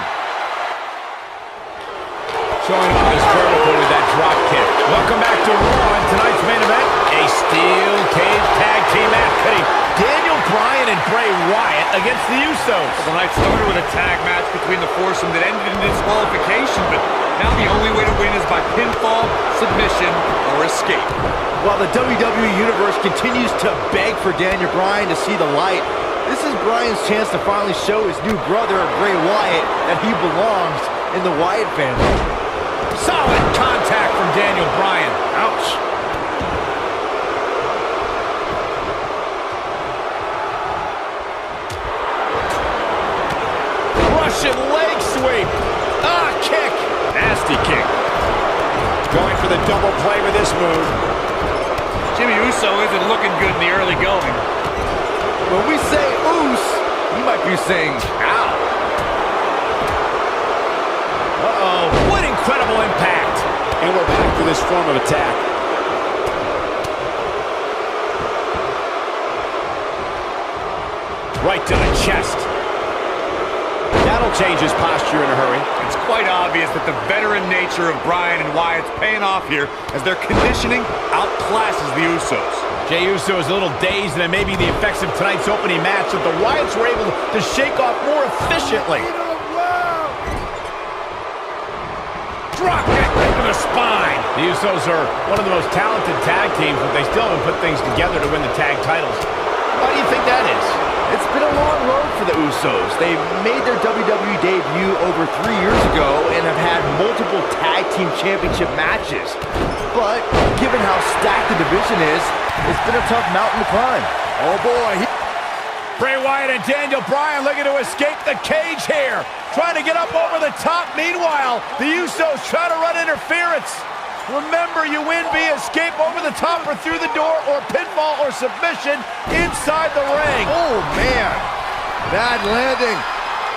Showing off his vertical with that drop kick. Welcome back to Raw, and tonight's main event, a steel cage tag team match pitting Daniel Bryan and Bray Wyatt against the Usos. The night started with a tag match between the foursome that ended in disqualification, but now the only way to win is by pinfall, submission, or escape. While the WWE Universe continues to beg for Daniel Bryan to see the light, this is Bryan's chance to finally show his new brother, Bray Wyatt, that he belongs in the Wyatt family. Solid contact from Daniel Bryan. Ouch. Russian leg sweep. Kick. Nasty kick. Going for the double play with this move. Jimmy Uso isn't looking good in the early going. When we say oos, you might be saying ow. Uh-oh. What incredible impact. And we're back to this form of attack. Right to the chest. That'll change his posture in a hurry. It's quite obvious that the veteran nature of Bryan and Wyatt's paying off here as their conditioning outclasses the Usos. Jey Uso is a little dazed, and it may be the effects of tonight's opening match that the Wyatts were able to shake off more efficiently. Drop kick to the spine. The Usos are one of the most talented tag teams, but they still haven't put things together to win the tag titles. Why do you think that is? It's been a long road for the Usos. They made their WWE debut over 3 years ago and have had multiple tag team championship matches. But given how stacked the division is, It's been a tough mountain to climb. Oh boy. Bray Wyatt and Daniel Bryan looking to escape the cage here. Trying to get up over the top. Meanwhile, the Usos try to run interference. Remember, you win via escape over the top or through the door or pinfall or submission inside the ring. Oh, man. Bad landing.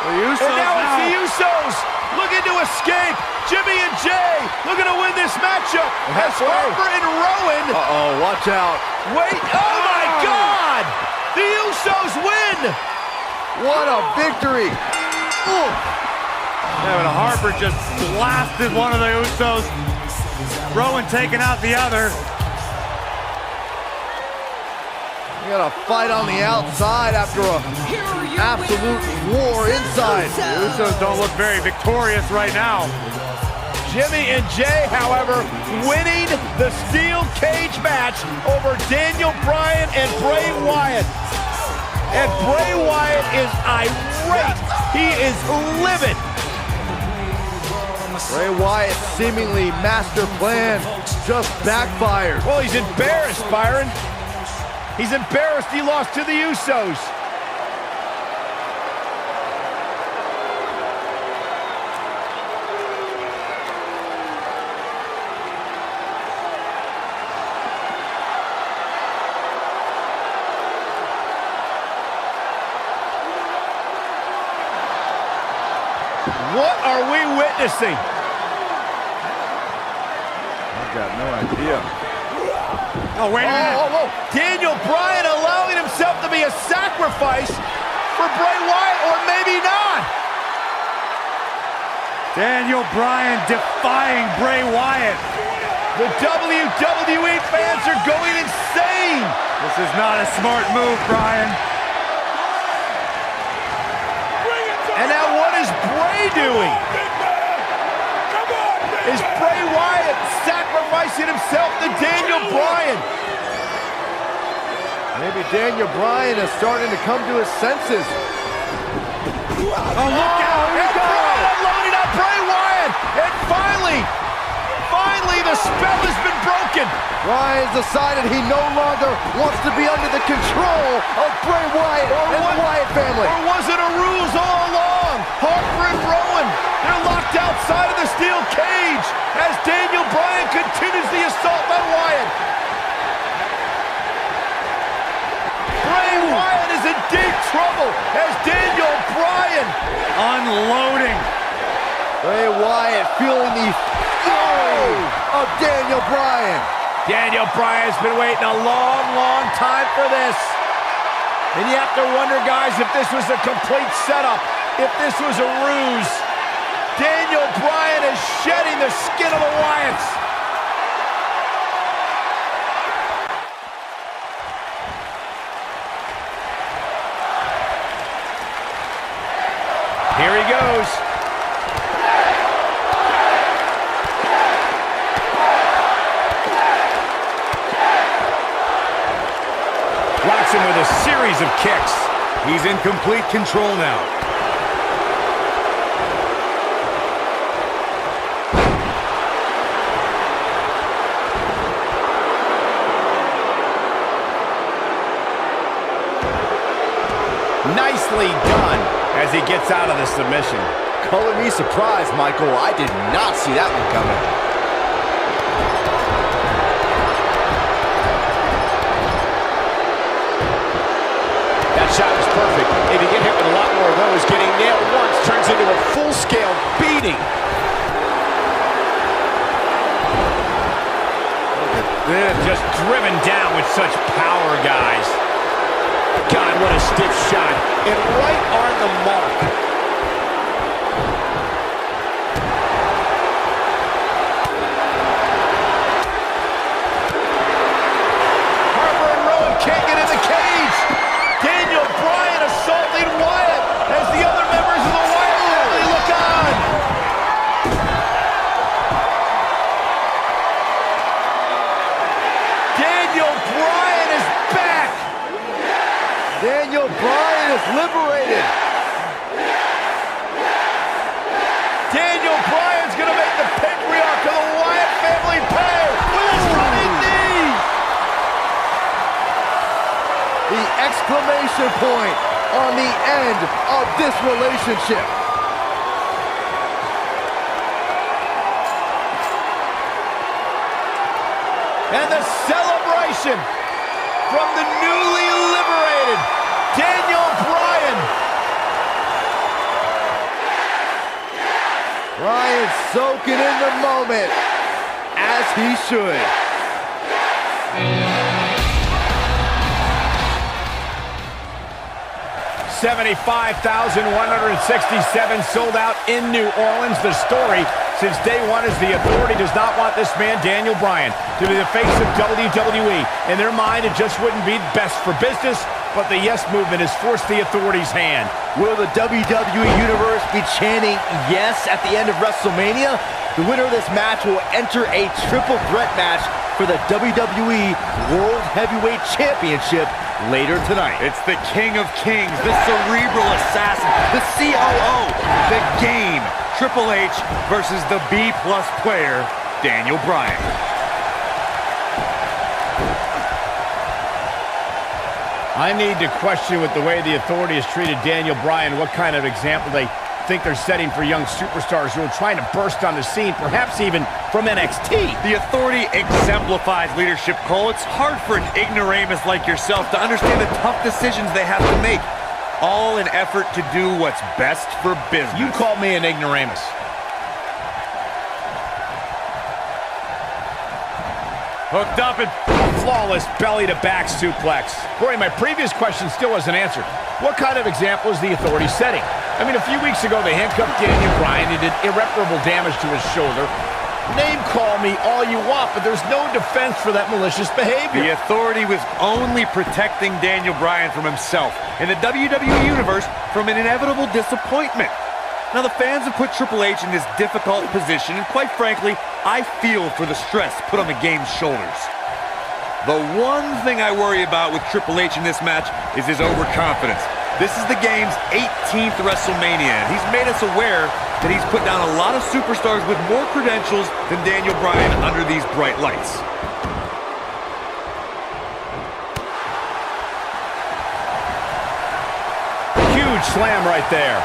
The Usos and now it's the Usos looking to escape. Jimmy and Jay looking to win this matchup. As Harper and Rowan. Uh-oh, watch out. Wait, oh my God! The Usos win! What a victory! Ooh. Kevin Harper just blasted one of the Usos. Rowan taking out the other. You got a fight on the outside after a absolute war inside. The Usos don't look very victorious right now. Jimmy and Jay, however, winning the steel cage match over Daniel Bryan and Bray Wyatt. And Bray Wyatt is irate. He is livid. Bray Wyatt's seemingly master plan just backfired. Well, he's embarrassed, Byron. He's embarrassed he lost to the Usos. What are we witnessing? I've got no idea. Oh, wait a minute. Daniel Bryan allowing himself to be a sacrifice for Bray Wyatt, or maybe not. Daniel Bryan defying Bray Wyatt. The WWE fans are going insane. This is not a smart move, Bryan. And now what is Bray doing? Is Bray Wyatt sacrificing himself to Daniel Bryan? Maybe Daniel Bryan is starting to come to his senses. Oh, look out! And Bryan unloading on Bray Wyatt! And finally the spell has been broken! Bryan's decided he no longer wants to be under the control of Bray Wyatt and the Wyatt family. Or was it a ruse all along? Harper and Rowan, they're locked outside of the steel cage as Daniel Bryan continues the assault on Wyatt. Bray Wyatt is in deep trouble as Daniel Bryan unloading. Bray Wyatt feeling the fury of Daniel Bryan. Daniel Bryan's been waiting a long, long time for this. And you have to wonder, guys, if this was a complete setup, if this was a ruse. Daniel Bryan is shedding the skin of the Wyatts. Here he goes. Rocks him with a series of kicks. He's in complete control now. Nicely done as he gets out of the submission. Color me surprised, Michael. I did not see that one coming. That shot was perfect. If you get hit with a lot more of those, getting nailed once turns into a full-scale beating. Look at this. Just driven down with such power, guys. God, what a stiff shot. And right on the mark. Harper and Rowan can't get in the cage. Daniel Bryan assaulting Wyatt as the other members of the Wyatt family look on. Daniel Bryan is back. Daniel Bryan is liberated. Daniel Bryan's going to make the patriarch of the Wyatt family pay with his running knee. exclamation point on the end of this relationship. And the celebration from the newly liberated Daniel Bryan. Bryan soaking in the moment, as he should. $75,167 sold out in New Orleans. The story since day one is the Authority does not want this man, Daniel Bryan, to be the face of WWE. In their mind, it just wouldn't be best for business, but the Yes movement has forced the Authority's hand. Will the WWE Universe be chanting yes at the end of WrestleMania? The winner of this match will enter a triple threat match for the WWE World Heavyweight Championship later tonight. It's the King of Kings, the cerebral assassin, the COO, the game. Triple H versus the B-plus player, Daniel Bryan. I need to question with the way the Authority has treated Daniel Bryan, what kind of example they think they're setting for young superstars who are trying to burst on the scene, perhaps even from NXT. The Authority exemplifies leadership, Cole. It's hard for an ignoramus like yourself to understand the tough decisions they have to make, all in effort to do what's best for business. You called me an ignoramus. Hooked up and a flawless belly-to-back suplex. Boy, my previous question still wasn't answered. What kind of example is the Authority setting? I mean, a few weeks ago, they handcuffed Daniel Bryan. They did irreparable damage to his shoulder. Name call me all you want, but there's no defense for that malicious behavior. The Authority was only protecting Daniel Bryan from himself, and the WWE Universe from an inevitable disappointment. Now, the fans have put Triple H in this difficult position, and quite frankly, I feel for the stress put on the game's shoulders. The one thing I worry about with Triple H in this match is his overconfidence. This is the game's 18th WrestleMania, and he's made us aware that he's put down a lot of superstars with more credentials than Daniel Bryan under these bright lights. Huge slam right there.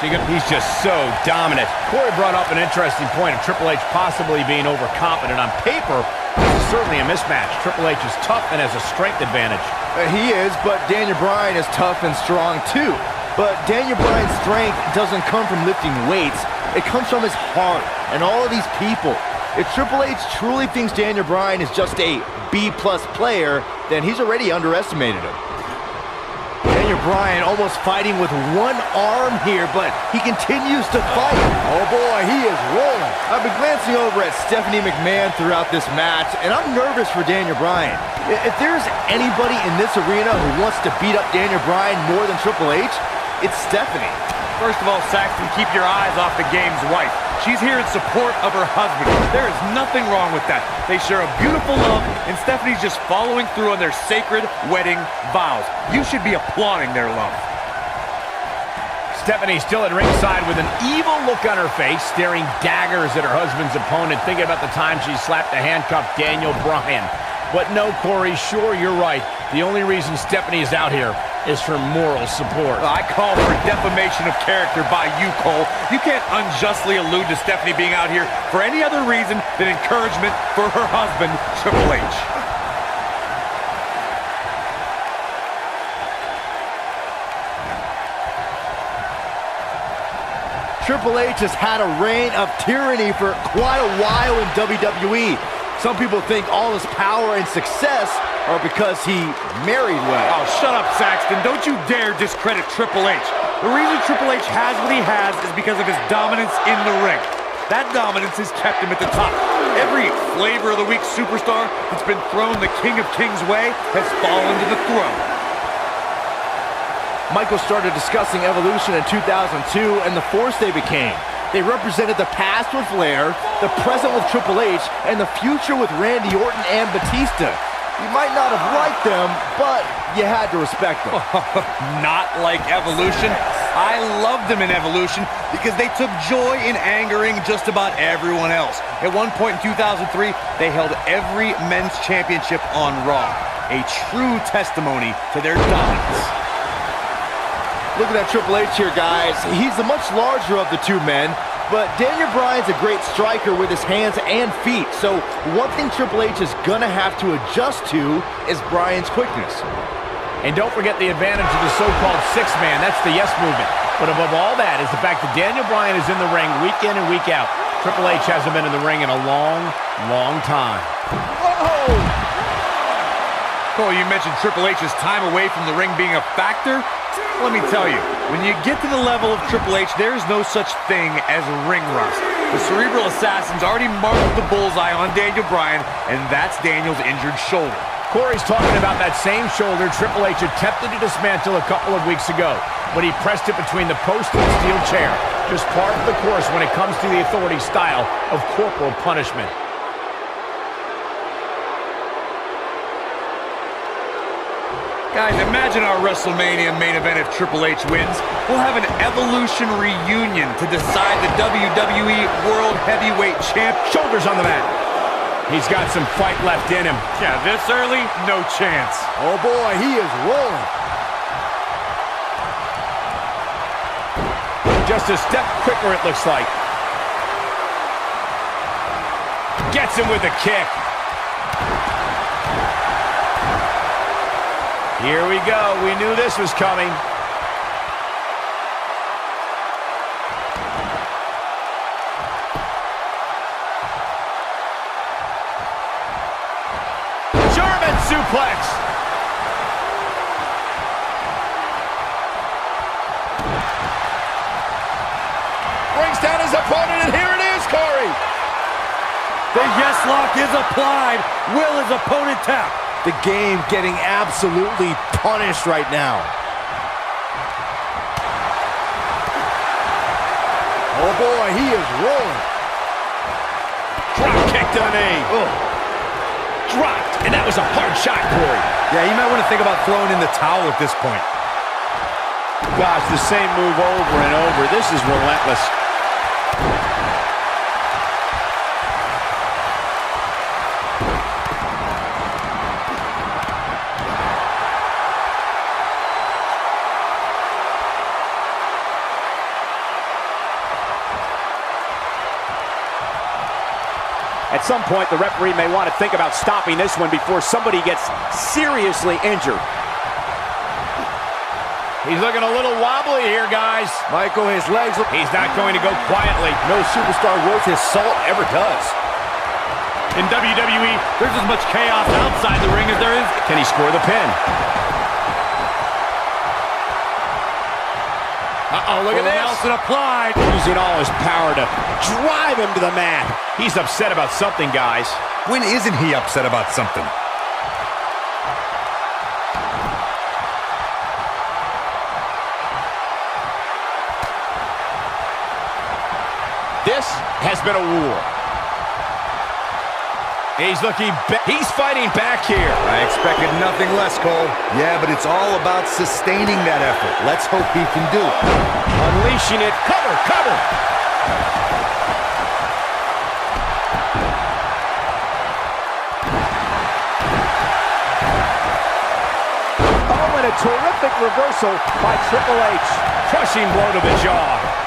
He's just so dominant. Corey brought up an interesting point of Triple H possibly being overconfident. On paper, this is certainly a mismatch. Triple H is tough and has a strength advantage. He is, but Daniel Bryan is tough and strong too. But Daniel Bryan's strength doesn't come from lifting weights. It comes from his heart and all of these people. If Triple H truly thinks Daniel Bryan is just a B-plus player, then he's already underestimated him. Daniel Bryan almost fighting with one arm here, but he continues to fight. Oh boy, he is rolling. I've been glancing over at Stephanie McMahon throughout this match, and I'm nervous for Daniel Bryan. If there's anybody in this arena who wants to beat up Daniel Bryan more than Triple H, it's Stephanie. First of all, Saxton, keep your eyes off the game's wife. She's here in support of her husband. There is nothing wrong with that. They share a beautiful love, and Stephanie's just following through on their sacred wedding vows. You should be applauding their love. Stephanie still at ringside with an evil look on her face, staring daggers at her husband's opponent, thinking about the time she slapped the handcuffed Daniel Bryan. But no, Corey, sure, you're right. The only reason Stephanie is out here is for moral support. I call for defamation of character by you, Cole. You can't unjustly allude to Stephanie being out here for any other reason than encouragement for her husband, Triple H. Triple H has had a reign of tyranny for quite a while in WWE. Some people think all his power and success are because he married well. Oh, shut up, Saxton. Don't you dare discredit Triple H. The reason Triple H has what he has is because of his dominance in the ring. That dominance has kept him at the top. Every flavor of the week superstar that's been thrown the King of Kings way has fallen to the throne. Michael started discussing Evolution in 2002 and the force they became. They represented the past with Flair, the present with Triple H, and the future with Randy Orton and Batiesta. You might not have liked them, but you had to respect them. Not like Evolution. I loved them in Evolution because they took joy in angering just about everyone else. At one point in 2003, they held every men's championship on Raw. A true testimony to their dominance. Look at that Triple H here, guys. He's the much larger of the two men, but Daniel Bryan's a great striker with his hands and feet. So one thing Triple H is gonna have to adjust to is Bryan's quickness. And don't forget the advantage of the so-called six-man. That's the yes movement. But above all that is the fact that Daniel Bryan is in the ring week in and week out. Triple H hasn't been in the ring in a long, long time. Whoa! Cole, you mentioned Triple H's time away from the ring being a factor. Let me tell you, when you get to the level of Triple H, there's no such thing as ring rust. The Cerebral Assassin's already marked the bullseye on Daniel Bryan, and that's Daniel's injured shoulder. Corey's talking about that same shoulder Triple H attempted to dismantle a couple of weeks ago, but he pressed it between the post and the steel chair. Just part of the course when it comes to the Authority style of corporal punishment. Guys, imagine our WrestleMania main event if Triple H wins. We'll have an Evolution reunion to decide the WWE World Heavyweight Champ. Shoulders on the mat. He's got some fight left in him. Yeah, this early, no chance. Oh boy, he is rolling. Just a step quicker, it looks like. Gets him with a kick. Here we go. We knew this was coming. German suplex. Brings down his opponent, and here it is, Corey. The yes lock is applied. Will his opponent tap? The game getting absolutely punished right now. Oh boy, he is rolling. Drop kick to the knee. Oh. Dropped, and that was a hard shot, Corey. Yeah, you might want to think about throwing in the towel at this point. Gosh, the same move over and over. This is relentless. At some point, the referee may want to think about stopping this one before somebody gets seriously injured. He's looking a little wobbly here, guys. Michael, his legs look... He's not going to go quietly. No superstar worth his salt ever does. In WWE, there's as much chaos outside the ring as there is. Can he score the pin? Uh-oh, look at this. Nelson applied. Using all his power to drive him to the mat. He's upset about something, guys. When isn't he upset about something? This has been a war. He's he's fighting back here. I expected nothing less, Cole. Yeah, but it's all about sustaining that effort. Let's hope he can do it. Unleashing it. Cover, cover. Oh, and a terrific reversal by Triple H. Crushing blow to the jaw.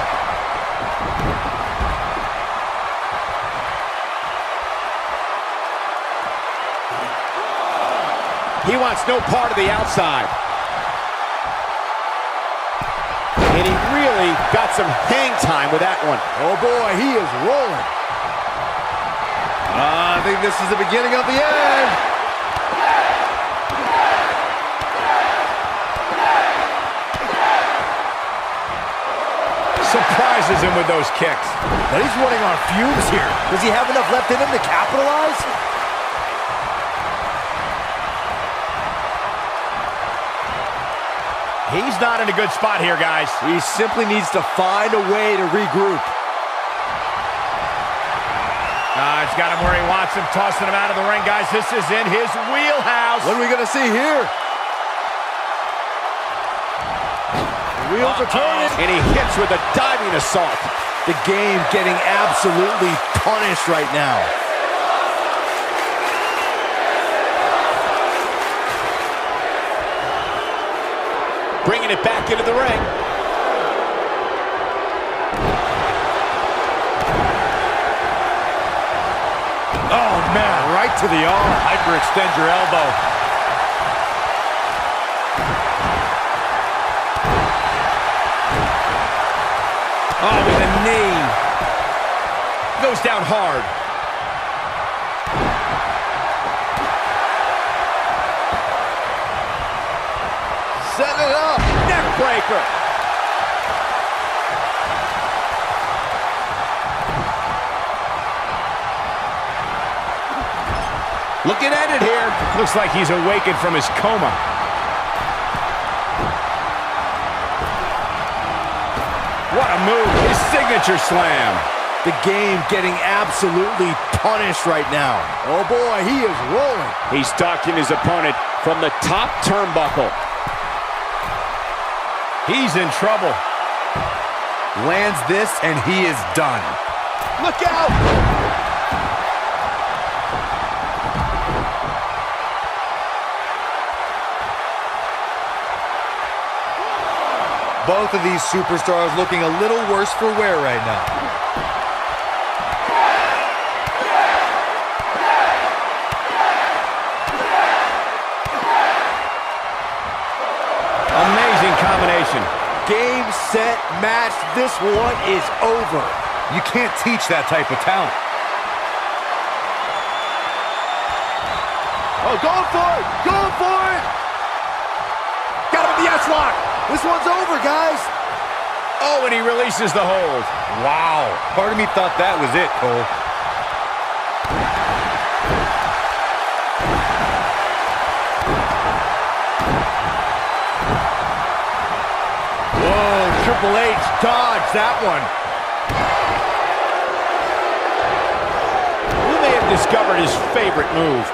He wants no part of the outside. And he really got some hang time with that one. Oh boy, he is rolling. I think this is the beginning of the end. Surprises him with those kicks. But he's running on fumes here. Does he have enough left in him to capitalize? He's not in a good spot here, guys. He simply needs to find a way to regroup. He's got him where he wants him, tossing him out of the ring, guys. This is in his wheelhouse. What are we going to see here? Wheels are turning. And he hits with a diving assault. The game getting absolutely punished right now. Bringing it back into the ring. Oh, man, right to the arm. Hyperextend your elbow. Oh, with a knee. Goes down hard. Set it up. Neck breaker. Looking at it here. Looks like he's awakened from his coma. What a move. His signature slam. The game getting absolutely punished right now. Oh boy, he is rolling. He's stalking his opponent from the top turnbuckle. He's in trouble. Lands this, and he is done. Look out! Both of these superstars looking a little worse for wear right now. Amazing combination. Game, set, match. This one is over. You can't teach that type of talent. Oh, going for it! Going for it! Got him with the S-lock. This one's over, guys. Oh, and he releases the hold. Wow. Part of me thought that was it, Cole. Whoa, Triple H dodged that one. Who may have discovered his favorite move?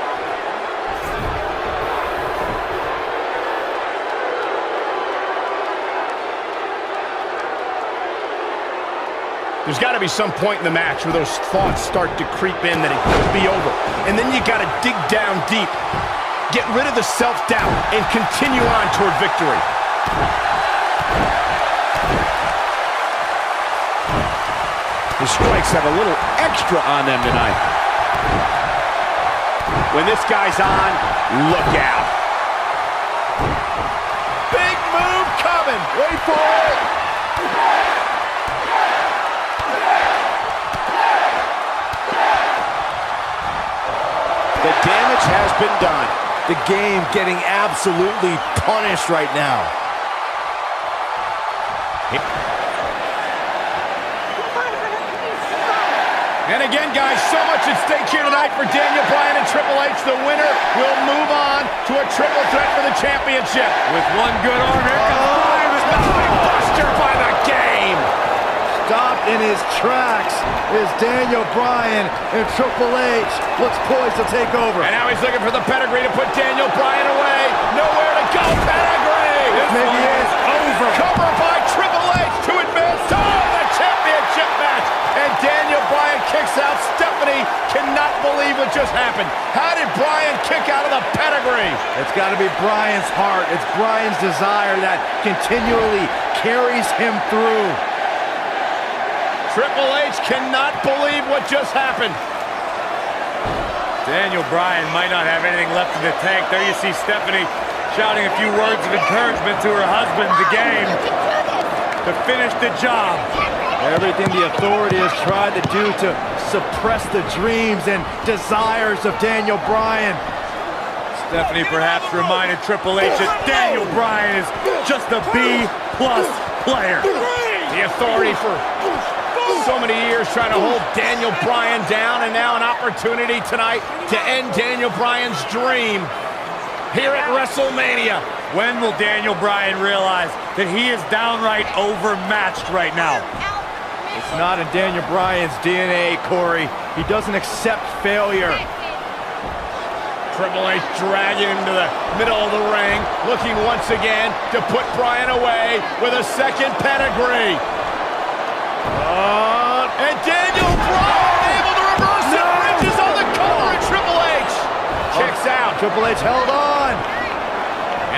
There's got to be some point in the match where those thoughts start to creep in that it could be over. And then you got to dig down deep. Get rid of the self-doubt and continue on toward victory. The strikes have a little extra on them tonight. When this guy's on, look out. Big move coming. Wait for it. The damage has been done. The game getting absolutely punished right now. And again, guys, so much at stake here tonight for Daniel Bryan and Triple H. The winner will move on to a triple threat for the championship. With one good arm, here comes Bryan. Buster by the game. Stopped in his tracks is Daniel Bryan, and Triple H looks poised to take over. And now he's looking for the pedigree to put Daniel Bryan away. Nowhere to go, pedigree. This maybe is over. Cover by Triple H to advance to the championship match. And Daniel Bryan kicks out. Stephanie cannot believe what just happened. How did Bryan kick out of the pedigree? It's got to be Bryan's heart. It's Bryan's desire that continually carries him through. Triple H cannot believe what just happened. Daniel Bryan might not have anything left in the tank. There you see Stephanie shouting a few words of encouragement to her husband, the game, to finish the job. Everything the authority has tried to do to suppress the dreams and desires of Daniel Bryan. Stephanie perhaps reminded Triple H that Daniel Bryan is just a B-plus player. The authority for so many years trying to hold Daniel Bryan down, and now an opportunity tonight to end Daniel Bryan's dream here at WrestleMania. When will Daniel Bryan realize that he is downright overmatched right now? It's not in Daniel Bryan's DNA, Corey. He doesn't accept failure. Triple H dragging him to the middle of the ring, looking once again to put Brian away with a second pedigree. And Daniel Bryan able to reverse it, bridges on the cover, and Triple H kicks out. Triple H held on.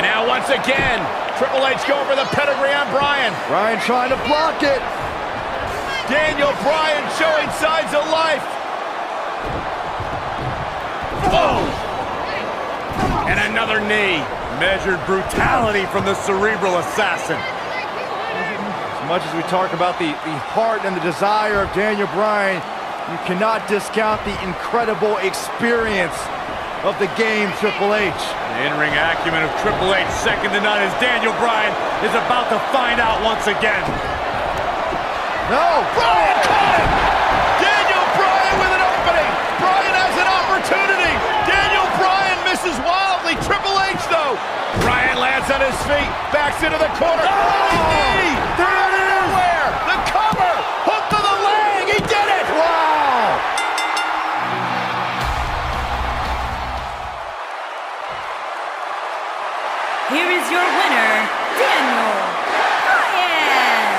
And now once again, Triple H going for the pedigree on Brian. Brian trying to block it. Daniel Bryan showing signs of life. Oh! And another knee. Measured brutality from the cerebral assassin. As much as we talk about the heart and the desire of Daniel Bryan, you cannot discount the incredible experience of the game, Triple H. The in-ring acumen of Triple H, second to none, as Daniel Bryan is about to find out once again. No! Bryan caught him! Daniel Bryan with an opening! Bryan has an opportunity! Daniel Bryan misses wildly! Triple H, though! Bryan lands on his feet, backs into the corner. Knee! There it is! Where? The cover! Hook to the leg! He did it! Wow! Here is your winner, Daniel Bryan.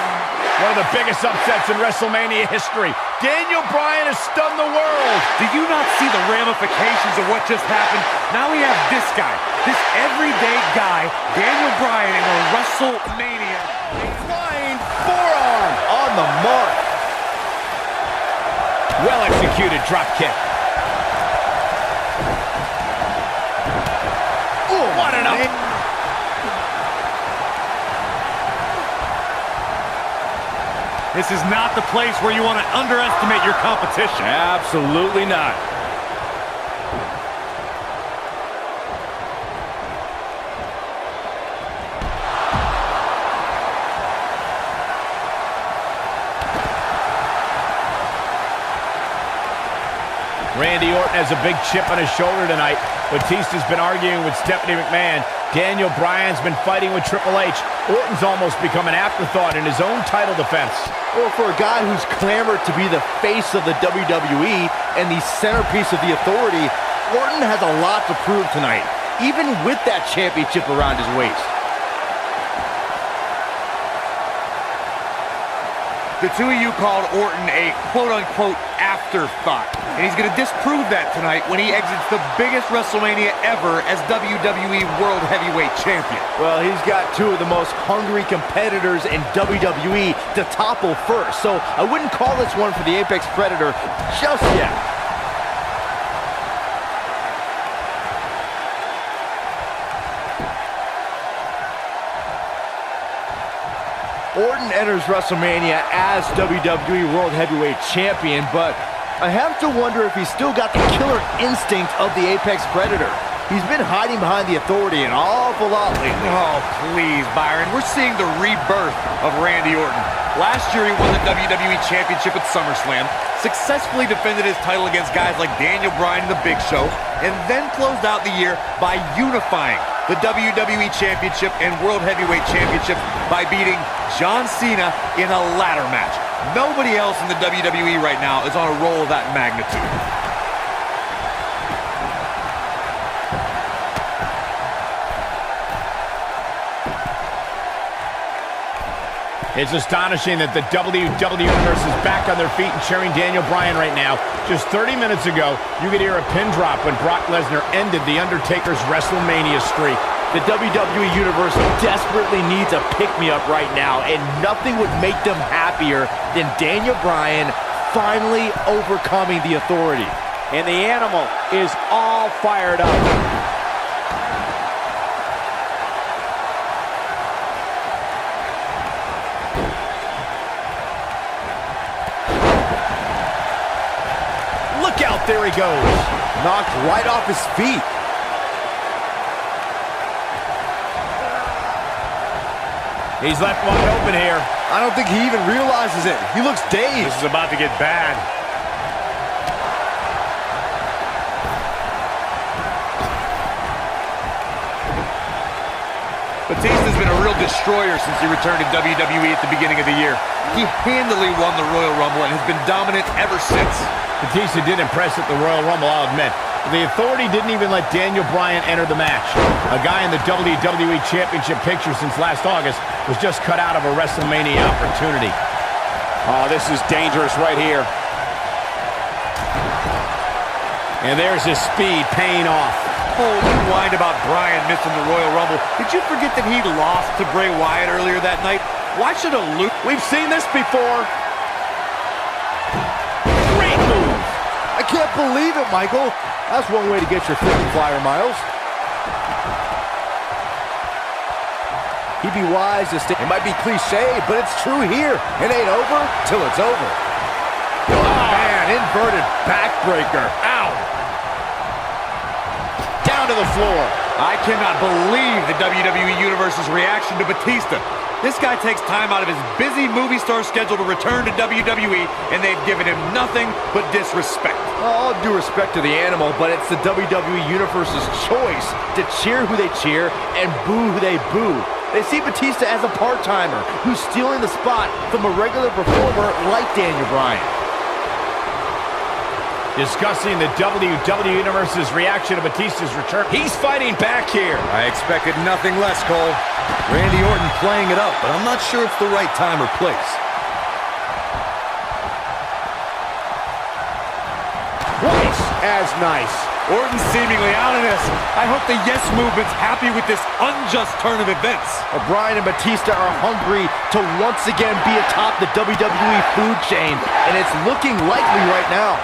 One of the biggest upsets in WrestleMania history. Daniel Bryan has stunned the world. Do you not see the ramifications of what just happened? Now we have this guy, this everyday guy, Daniel Bryan, in a WrestleMania. Flying forearm on the mark. Well executed drop kick. Oh, what an up. This is not the place where you want to underestimate your competition. Absolutely not. Randy Orton has a big chip on his shoulder tonight. Batista's been arguing with Stephanie McMahon. Daniel Bryan's been fighting with Triple H. Orton's almost become an afterthought in his own title defense. Well, for a guy who's clamored to be the face of the WWE and the centerpiece of the Authority, Orton has a lot to prove tonight, even with that championship around his waist. The two of you called Orton a quote-unquote afterthought. And he's going to disprove that tonight when he exits the biggest WrestleMania ever as WWE World Heavyweight Champion. Well, he's got two of the most hungry competitors in WWE to topple first, so I wouldn't call this one for the Apex Predator just yet. Orton enters WrestleMania as WWE World Heavyweight Champion, but I have to wonder if he's still got the killer instinct of the Apex Predator. He's been hiding behind the Authority an awful lot lately. Oh, please, Byron. We're seeing the rebirth of Randy Orton. Last year, he won the WWE Championship at SummerSlam, successfully defended his title against guys like Daniel Bryan and The Big Show, and then closed out the year by unifying the WWE Championship and World Heavyweight Championship by beating John Cena in a ladder match. Nobody else in the WWE right now is on a roll of that magnitude. It's astonishing that the WWE Universe is back on their feet and cheering Daniel Bryan right now. Just 30 minutes ago, you could hear a pin drop when Brock Lesnar ended The Undertaker's WrestleMania streak. The WWE Universe desperately needs a pick-me-up right now, and nothing would make them happier than Daniel Bryan finally overcoming the Authority. And the animal is all fired up. There he goes. Knocked right off his feet. He's left wide open here. I don't think he even realizes it. He looks dazed. This is about to get bad. Batista's been a real destroyer since he returned to WWE at the beginning of the year. He handily won the Royal Rumble and has been dominant ever since. Batista did impress at the Royal Rumble, I'll admit. The Authority didn't even let Daniel Bryan enter the match. A guy in the WWE Championship picture since last August was just cut out of a WrestleMania opportunity. Oh, this is dangerous right here. And there's his speed paying off. Oh, you whined about Brian missing the Royal Rumble. Did you forget that he lost to Bray Wyatt earlier that night? Why should a Luke? We've seen this before. Great move. I can't believe it, Michael. That's one way to get your 50-flyer miles. He'd be wise to stay. It might be cliche, but it's true here. It ain't over till it's over. Oh, man, inverted backbreaker. Ow. Down to the floor. I cannot believe the WWE Universe's reaction to Batista. This guy takes time out of his busy movie star schedule to return to WWE, and they've given him nothing but disrespect. All due respect to the animal, but it's the WWE Universe's choice to cheer who they cheer and boo who they boo. They see Batista as a part-timer who's stealing the spot from a regular performer like Daniel Bryan. Discussing the WWE Universe's reaction to Batista's return. He's fighting back here. I expected nothing less, Cole. Randy Orton playing it up, but I'm not sure it's the right time or place. Twice as nice. Orton seemingly out of this. I hope the Yes Movement's happy with this unjust turn of events. Bryan and Batista are hungry to once again be atop the WWE food chain, and it's looking likely right now.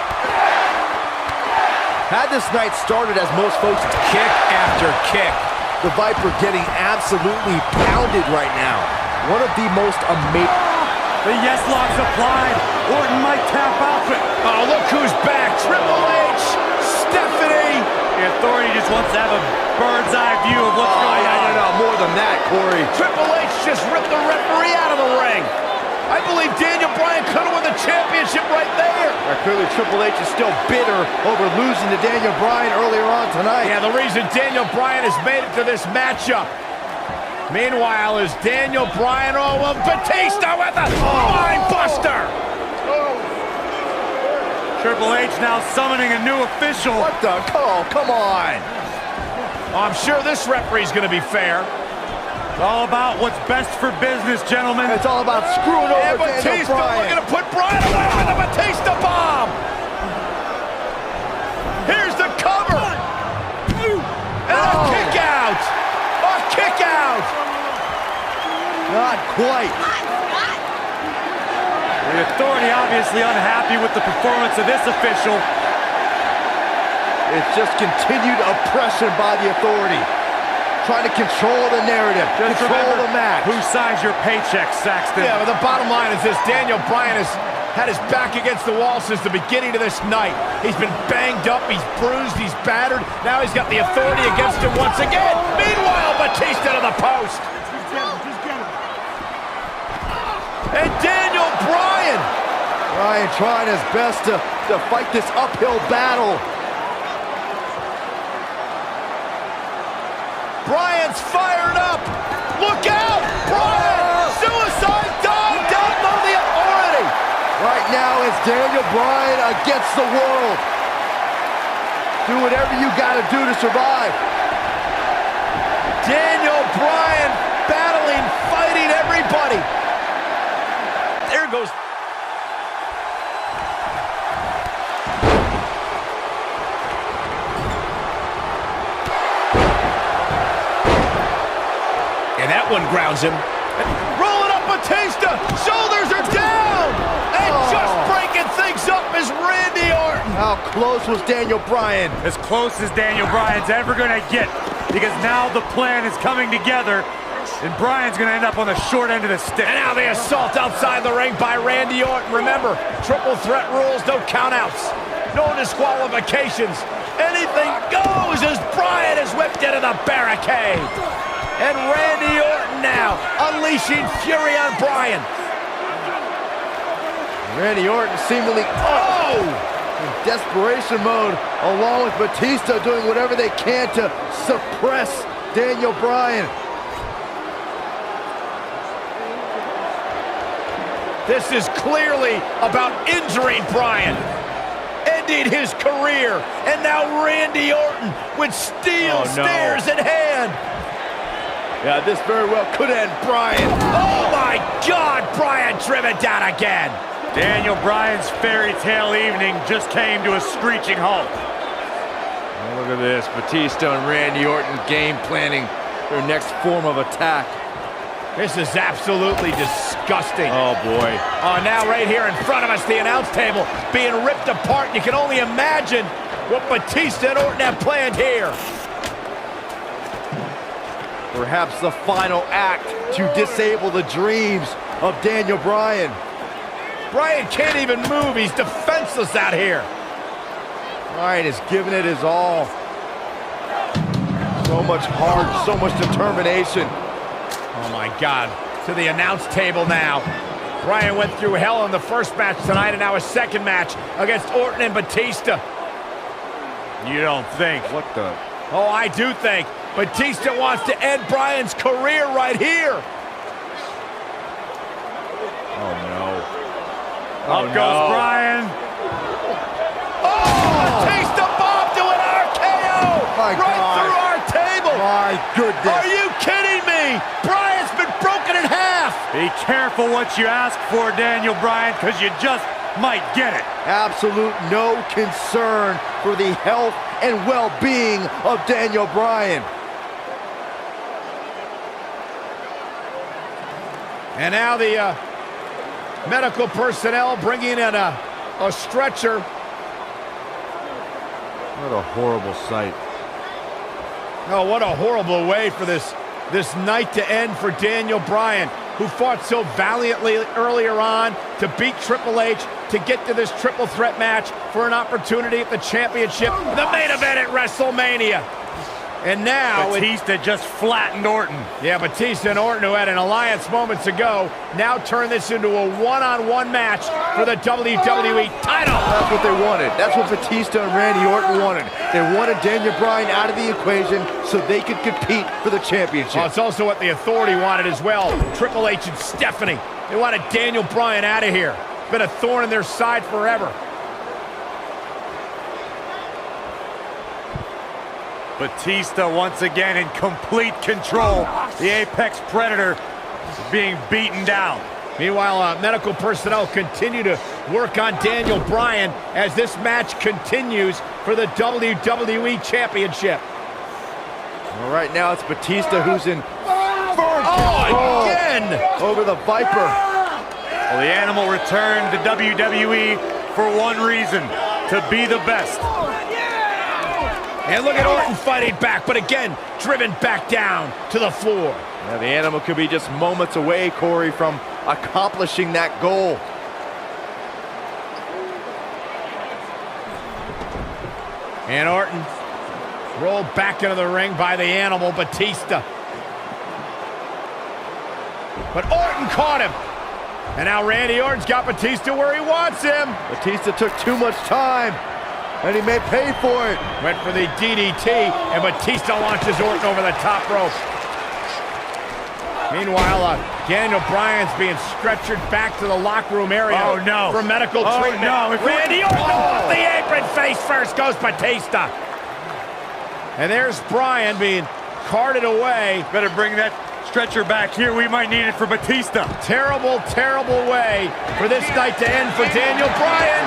Had this night started as most folks Kick after kick. the Viper getting absolutely pounded right now. One of the most amazing. The Yes Lock's applied. Orton might tap out. Oh, look who's back. Triple H. Stephanie. The Authority just wants to have a bird's eye view of what's going on. No, more than that, Corey. Triple H just ripped the referee out of the ring. I believe Daniel Bryan could have won the championship right there. Clearly, Triple H is still bitter over losing to Daniel Bryan earlier on tonight. Yeah, the reason Daniel Bryan has made it to this matchup. Meanwhile, is Daniel Bryan, Batista with a line buster. Triple H now summoning a new official. What the? Oh, come on. I'm sure this referee's going to be fair. It's all about what's best for business, gentlemen. It's all about screwing over And Daniel Batista Bryan. looking to put Bryan away with a Batista bomb. Here's the cover. And a kick out. A kick out. Not quite. The Authority obviously unhappy with the performance of this official. It's just continued oppression by the Authority. Trying to control the narrative, control the match. Who signs your paycheck, Saxton? Yeah, but the bottom line is this. Daniel Bryan has had his back against the wall since the beginning of this night. He's been banged up, he's bruised, he's battered. Now he's got the Authority against him once again. Meanwhile, Batista to the post. And Daniel Bryan. Bryan trying his best to fight this uphill battle. Bryan's fired up. Look out! Bryan! Suicide dive down below the Authority. Right now it's Daniel Bryan against the world. Do whatever you gotta do to survive. Daniel Bryan battling, fighting everybody. There goes. And that one grounds him. Rolling up Batista. Shoulders are down. And just breaking things up is Randy Orton. How close was Daniel Bryan? As close as Daniel Bryan's ever going to get, because now the plan is coming together, and Bryan's going to end up on the short end of the stick. And now the assault outside the ring by Randy Orton. Remember, triple threat rules, no countouts, no disqualifications. Anything goes as Bryan is whipped into the barricade. And Randy Orton now unleashing fury on Bryan. Randy Orton seemingly in desperation mode, along with Batista doing whatever they can to suppress Daniel Bryan. This is clearly about injuring Bryan. And ending his career. And now Randy Orton with steel stairs in hand. Yeah, this very well could end Brian. Oh my God, Brian driven down again. Daniel Bryan's fairy tale evening just came to a screeching halt. Oh, look at this, Batista and Randy Orton game planning their next form of attack. This is absolutely disgusting. Oh, boy. Oh, now right here in front of us, the announce table being ripped apart. You can only imagine what Batista and Orton have planned here. Perhaps the final act to disable the dreams of Daniel Bryan. Brian can't even move. He's defenseless out here. Bryan is giving it his all. So much heart, so much determination. Oh my God, to the announce table now. Brian went through hell in the first match tonight and now a second match against Orton and Batista. You don't think? What the? Oh, I do think. Batista wants to end Brian's career right here. Oh no. Up goes Brian. Oh, Batista bomb to an RKO! My right God. through our table! My goodness. Are you kidding me? Brian's been broken in half! Be careful what you ask for, Daniel Bryan, because you just might get it. Absolute no concern for the health and well-being of Daniel Bryan. And now the medical personnel bringing in a stretcher. What a horrible sight. Oh, what a horrible way for this night to end for Daniel Bryan, who fought so valiantly earlier on to beat Triple H, to get to this triple threat match for an opportunity at the championship, the main event at WrestleMania. And now Batista just flattened Orton. Yeah, Batista and Orton, who had an alliance moments ago, now turn this into a one-on-one match for the WWE title. That's what they wanted. That's what Batista and Randy Orton wanted. They wanted Daniel Bryan out of the equation so they could compete for the championship. Well, it's also what the Authority wanted as well. Triple H and Stephanie. They wanted Daniel Bryan out of here. Been a thorn in their side forever. Batista once again in complete control. The Apex Predator is being beaten down. Meanwhile, medical personnel continue to work on Daniel Bryan as this match continues for the WWE Championship. Well, right now it's Batista who's in firm control again over the Viper. Well, the animal returned to WWE for one reason, to be the best. And look at Orton fighting back, but again, driven back down to the floor. Yeah, the animal could be just moments away, Corey, from accomplishing that goal. And Orton rolled back into the ring by the animal, Batista. But Orton caught him. And now Randy Orton's got Batista where he wants him. Batista took too much time, and he may pay for it. Went for the DDT, and Batista launches Orton over the top rope. Meanwhile, Daniel Bryan's being stretchered back to the locker room area for medical treatment. Randy Orton off the apron, face first goes Batista. And there's Bryan being carted away. Better bring that stretcher back here. We might need it for Batista. Terrible, terrible way for this night to end for Daniel Bryan.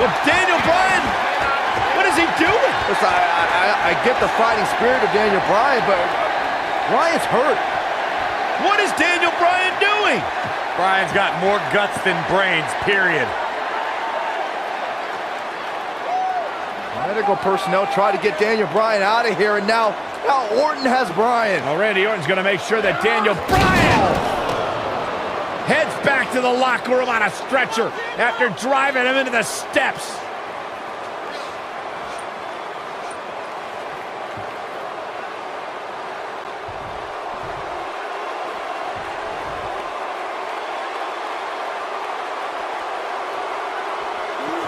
Well, Daniel Bryan, what is he doing? Listen, I get the fighting spirit of Daniel Bryan, but Bryan's hurt. What is Daniel Bryan doing? Bryan's got more guts than brains, period. Medical personnel try to get Daniel Bryan out of here, and now Orton has Bryan. Well, Randy Orton's going to make sure that Daniel Bryan heads back to the locker room on a stretcher after driving him into the steps.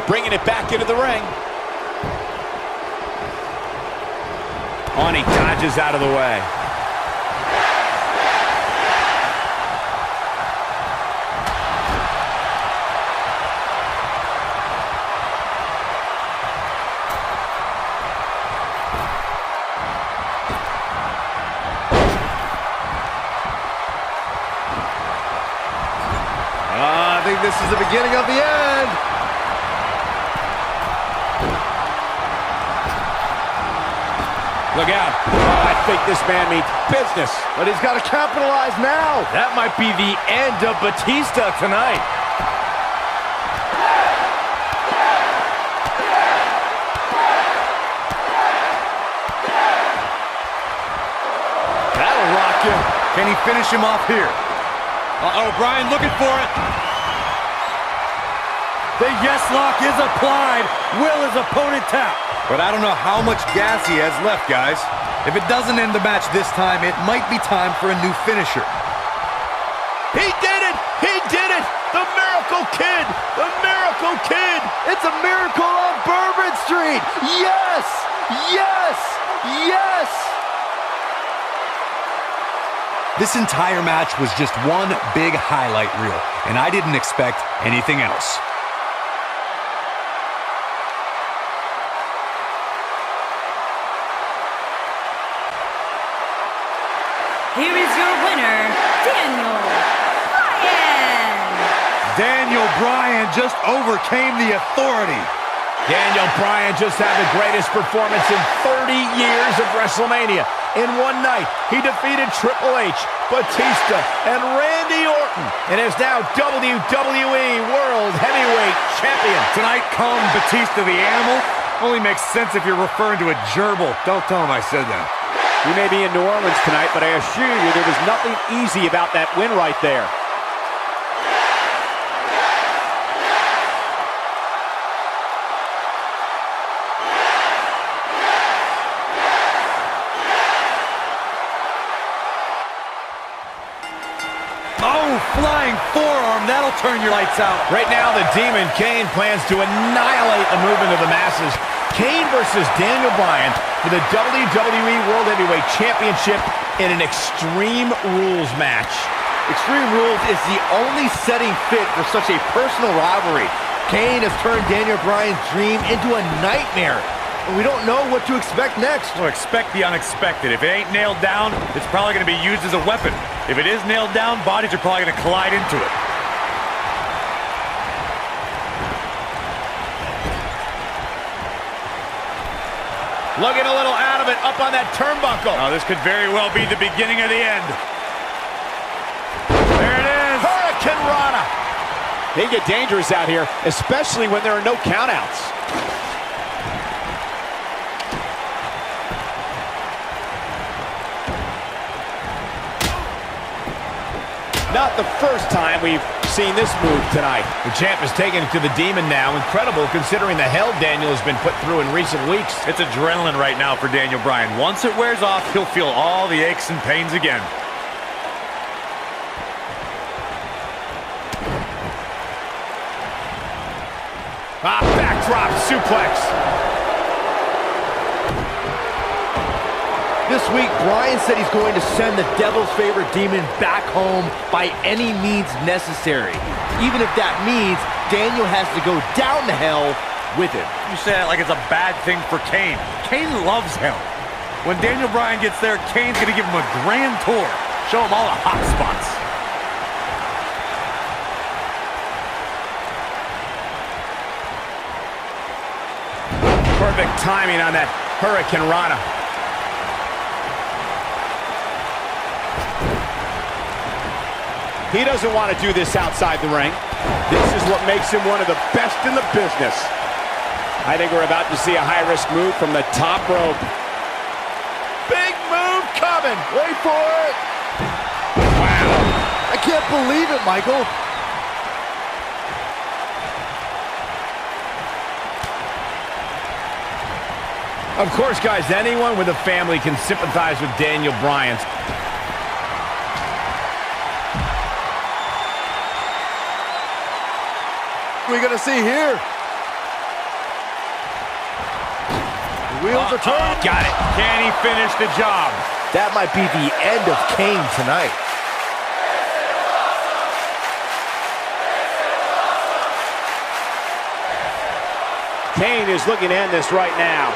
Bringing it back into the ring. On, he dodges out of the way. this is the beginning of the end. Look out. Oh, I think this man means business. But he's got to capitalize now. That might be the end of Batista tonight. That'll rock you. Can he finish him off here? Uh-oh, Brian looking for it. The yes lock is applied. Will his opponent tap? But I don't know how much gas he has left, guys. If it doesn't end the match this time, it might be time for a new finisher. He did it! He did it! The Miracle Kid! The Miracle Kid! It's a miracle on Bourbon Street! Yes! Yes! Yes! This entire match was just one big highlight reel, and I didn't expect anything else. Here is your winner, Daniel Bryan. Daniel Bryan just overcame the authority. Daniel Bryan just had the greatest performance in 30 years of WrestleMania. In one night, he defeated Triple H, Batista, and Randy Orton, and is now WWE World Heavyweight Champion. Tonight, calling Batista the animal only makes sense if you're referring to a gerbil. Don't tell him I said that. We may be in New Orleans tonight, but I assure you there was nothing easy about that win right there. Oh, flying forearm. That'll turn your lights out. Right now, the Demon Kane plans to annihilate the movement of the masses. Kane versus Daniel Bryan for the WWE World Heavyweight Championship in an Extreme Rules match. Extreme Rules is the only setting fit for such a personal rivalry. Kane has turned Daniel Bryan's dream into a nightmare, and we don't know what to expect next. Well, expect the unexpected. If it ain't nailed down, it's probably going to be used as a weapon. If it is nailed down, bodies are probably going to collide into it. Looking a little out of it, up on that turnbuckle. Oh, this could very well be the beginning of the end. There it is. Hurricane Rana. They get dangerous out here, especially when there are no countouts. Not the first time we've seen this move tonight. The champ is taking it to the Demon now. Incredible considering the hell Daniel has been put through in recent weeks. It's adrenaline right now for Daniel Bryan. Once it wears off, he'll feel all the aches and pains again. Backdrop suplex. This week, Bryan said he's going to send the Devil's favorite Demon back home by any means necessary. Even if that means Daniel has to go down to hell with him. You say that like it's a bad thing for Kane. Kane loves hell. When Daniel Bryan gets there, Kane's going to give him a grand tour. Show him all the hot spots. Perfect timing on that Hurricane Rana. He doesn't want to do this outside the ring. This is what makes him one of the best in the business. I think we're about to see a high-risk move from the top rope. Big move coming. Wait for it. Wow. I can't believe it, Michael. Of course, guys, anyone with a family can sympathize with Daniel Bryan. We're going to see here. The wheels are turning. Got it. Can he finish the job? That might be the end of Kane tonight. Kane is looking to end this right now.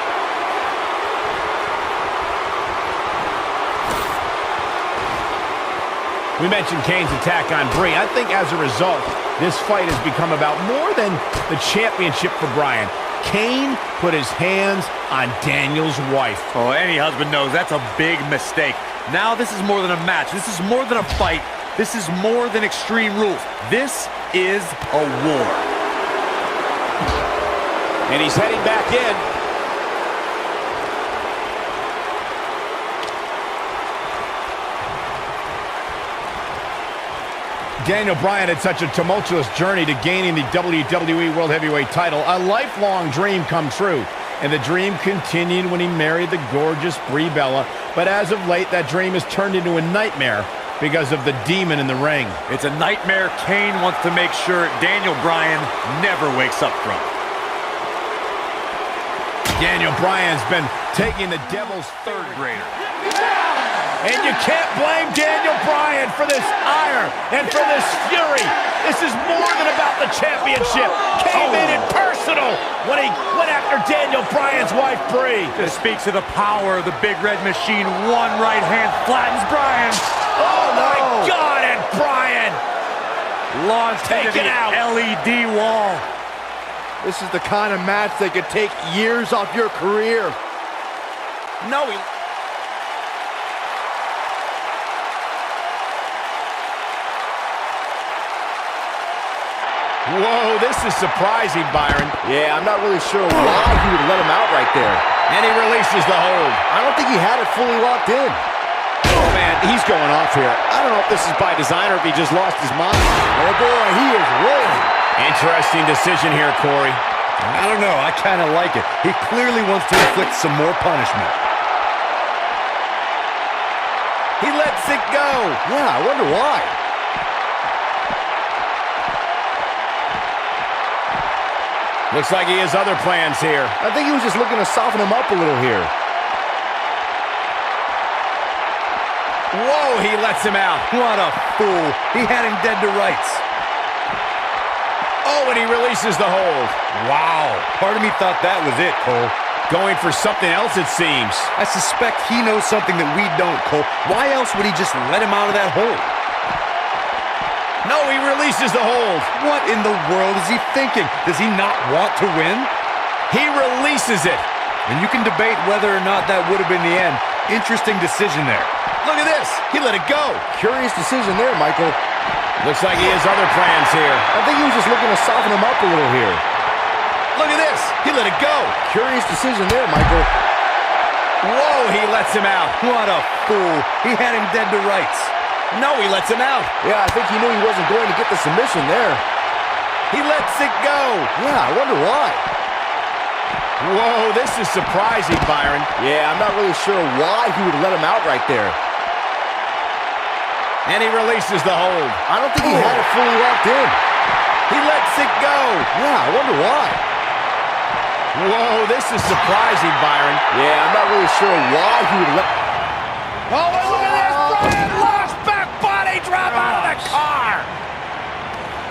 We mentioned Kane's attack on Brie. I think as a result, This fight has become about more than the championship for Brian. Kane put his hands on Daniel's wife. Oh, any husband knows that's a big mistake. Now this is more than a match. This is more than a fight. This is more than Extreme Rules. This is a war. And he's heading back in. Daniel Bryan had such a tumultuous journey to gaining the WWE World Heavyweight title. A lifelong dream come true. And the dream continued when he married the gorgeous Brie Bella. But as of late, that dream has turned into a nightmare because of the demon in the ring. It's a nightmare Kane wants to make sure Daniel Bryan never wakes up from. Daniel Bryan's been taking the devil's third grader. And you can't blame Daniel Bryan for this ire and for this fury. This is more than about the championship. Kane made it personal when he went after Daniel Bryan's wife, Brie. This speaks of the power of the Big Red Machine. One right hand flattens Bryan. Oh my God, and Bryan launched into the LED wall. This is the kind of match that could take years off your career. No, he... Whoa, this is surprising, Byron. Yeah, I'm not really sure why he would let him out right there. And he releases the hold. I don't think he had it fully locked in. Oh, man, he's going off here. I don't know if this is by design or if he just lost his mind. Oh, boy, he is rolling. Interesting decision here, Corey. I don't know. I kind of like it. He clearly wants to inflict some more punishment. He lets it go. Yeah, I wonder why. Looks like he has other plans here. I think he was just looking to soften him up a little here. Whoa, he lets him out. What a fool. He had him dead to rights. Oh, and he releases the hold. Wow. Part of me thought that was it, Cole. Going for something else, it seems. I suspect he knows something that we don't, Cole. Why else would he just let him out of that hole? No, he releases the hold. What in the world is he thinking? Does he not want to win? He releases it. And you can debate whether or not that would have been the end. Interesting decision there. Look at this. He let it go. Curious decision there, Michael. Looks like he has other plans here. I think he was just looking to soften him up a little here. Look at this. He let it go. Curious decision there, Michael. Whoa, he lets him out. What a fool. He had him dead to rights. No, he lets him out. Yeah, I think he knew he wasn't going to get the submission there. He lets it go. Yeah, I wonder why. Whoa, this is surprising, Byron. Yeah, I'm not really sure why he would let him out right there. And he releases the hold. I don't think he had it fully locked in. He lets it go. Yeah, I wonder why. Whoa, this is surprising, Byron. Yeah, I'm not really sure why he would let... Oh, and look at this. Brian lost back body drop out of the car.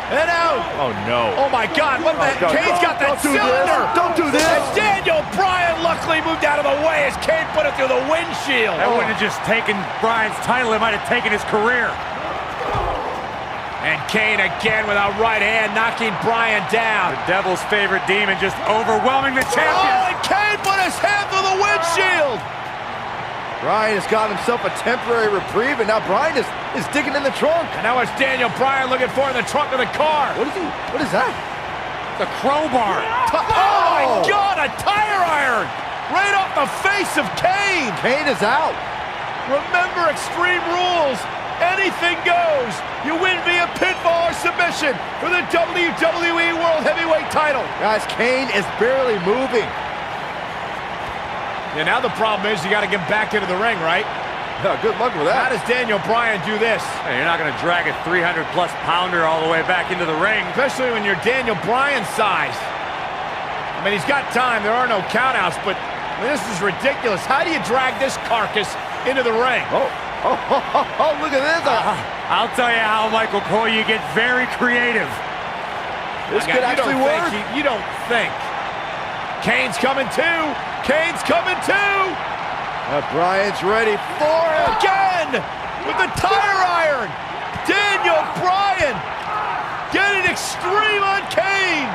And out. Oh, no. Oh, my God. What the heck? Kane's got that cylinder. Don't do this. And Daniel Bryan luckily moved out of the way as Kane put it through the windshield. That wouldn't have just taken Bryan's title. It might have taken his career. And Kane again with a right hand knocking Bryan down. The devil's favorite demon just overwhelming the champion. Oh, and Kane put his hand through the windshield. Bryan has got himself a temporary reprieve, and now Bryan is digging in the trunk. And now it's Daniel Bryan looking for in the trunk of the car. What is that? The crowbar. Oh, my God, a tire iron. Right off the face of Kane. Kane is out. Remember Extreme Rules. Anything goes. You win via pinfall or submission for the WWE World Heavyweight title. Guys, Kane is barely moving. Yeah, now the problem is you got to get back into the ring, right? Good luck with How that. does Daniel Bryan do this? Hey, you're not going to drag a 300-plus pounder all the way back into the ring. Especially when you're Daniel Bryan's size. I mean, he's got time. There are no countouts, but I mean, this is ridiculous. How do you drag this carcass into the ring? Oh, look at this. I'll tell you how, Michael Cole, you get very creative. This could actually work. You don't think. Kane's coming too. Kane's coming too. Bryan's ready for it. Again with the tire iron. Daniel Bryan. getting extreme on Kane.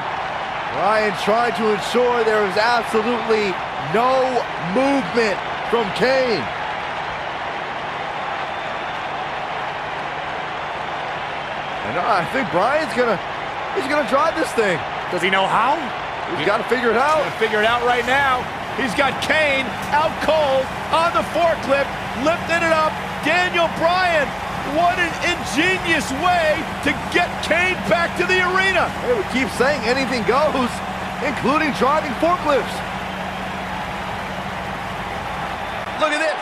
Brian trying to ensure there is absolutely no movement from Kane. And I think Brian's he's gonna drive this thing. Does he know how? He's got to figure it out. Figure it out right now. He's got Kane out cold on the forklift, lifting it up. Daniel Bryan, what an ingenious way to get Kane back to the arena. Hey, we keep saying anything goes, including driving forklifts. Look at this.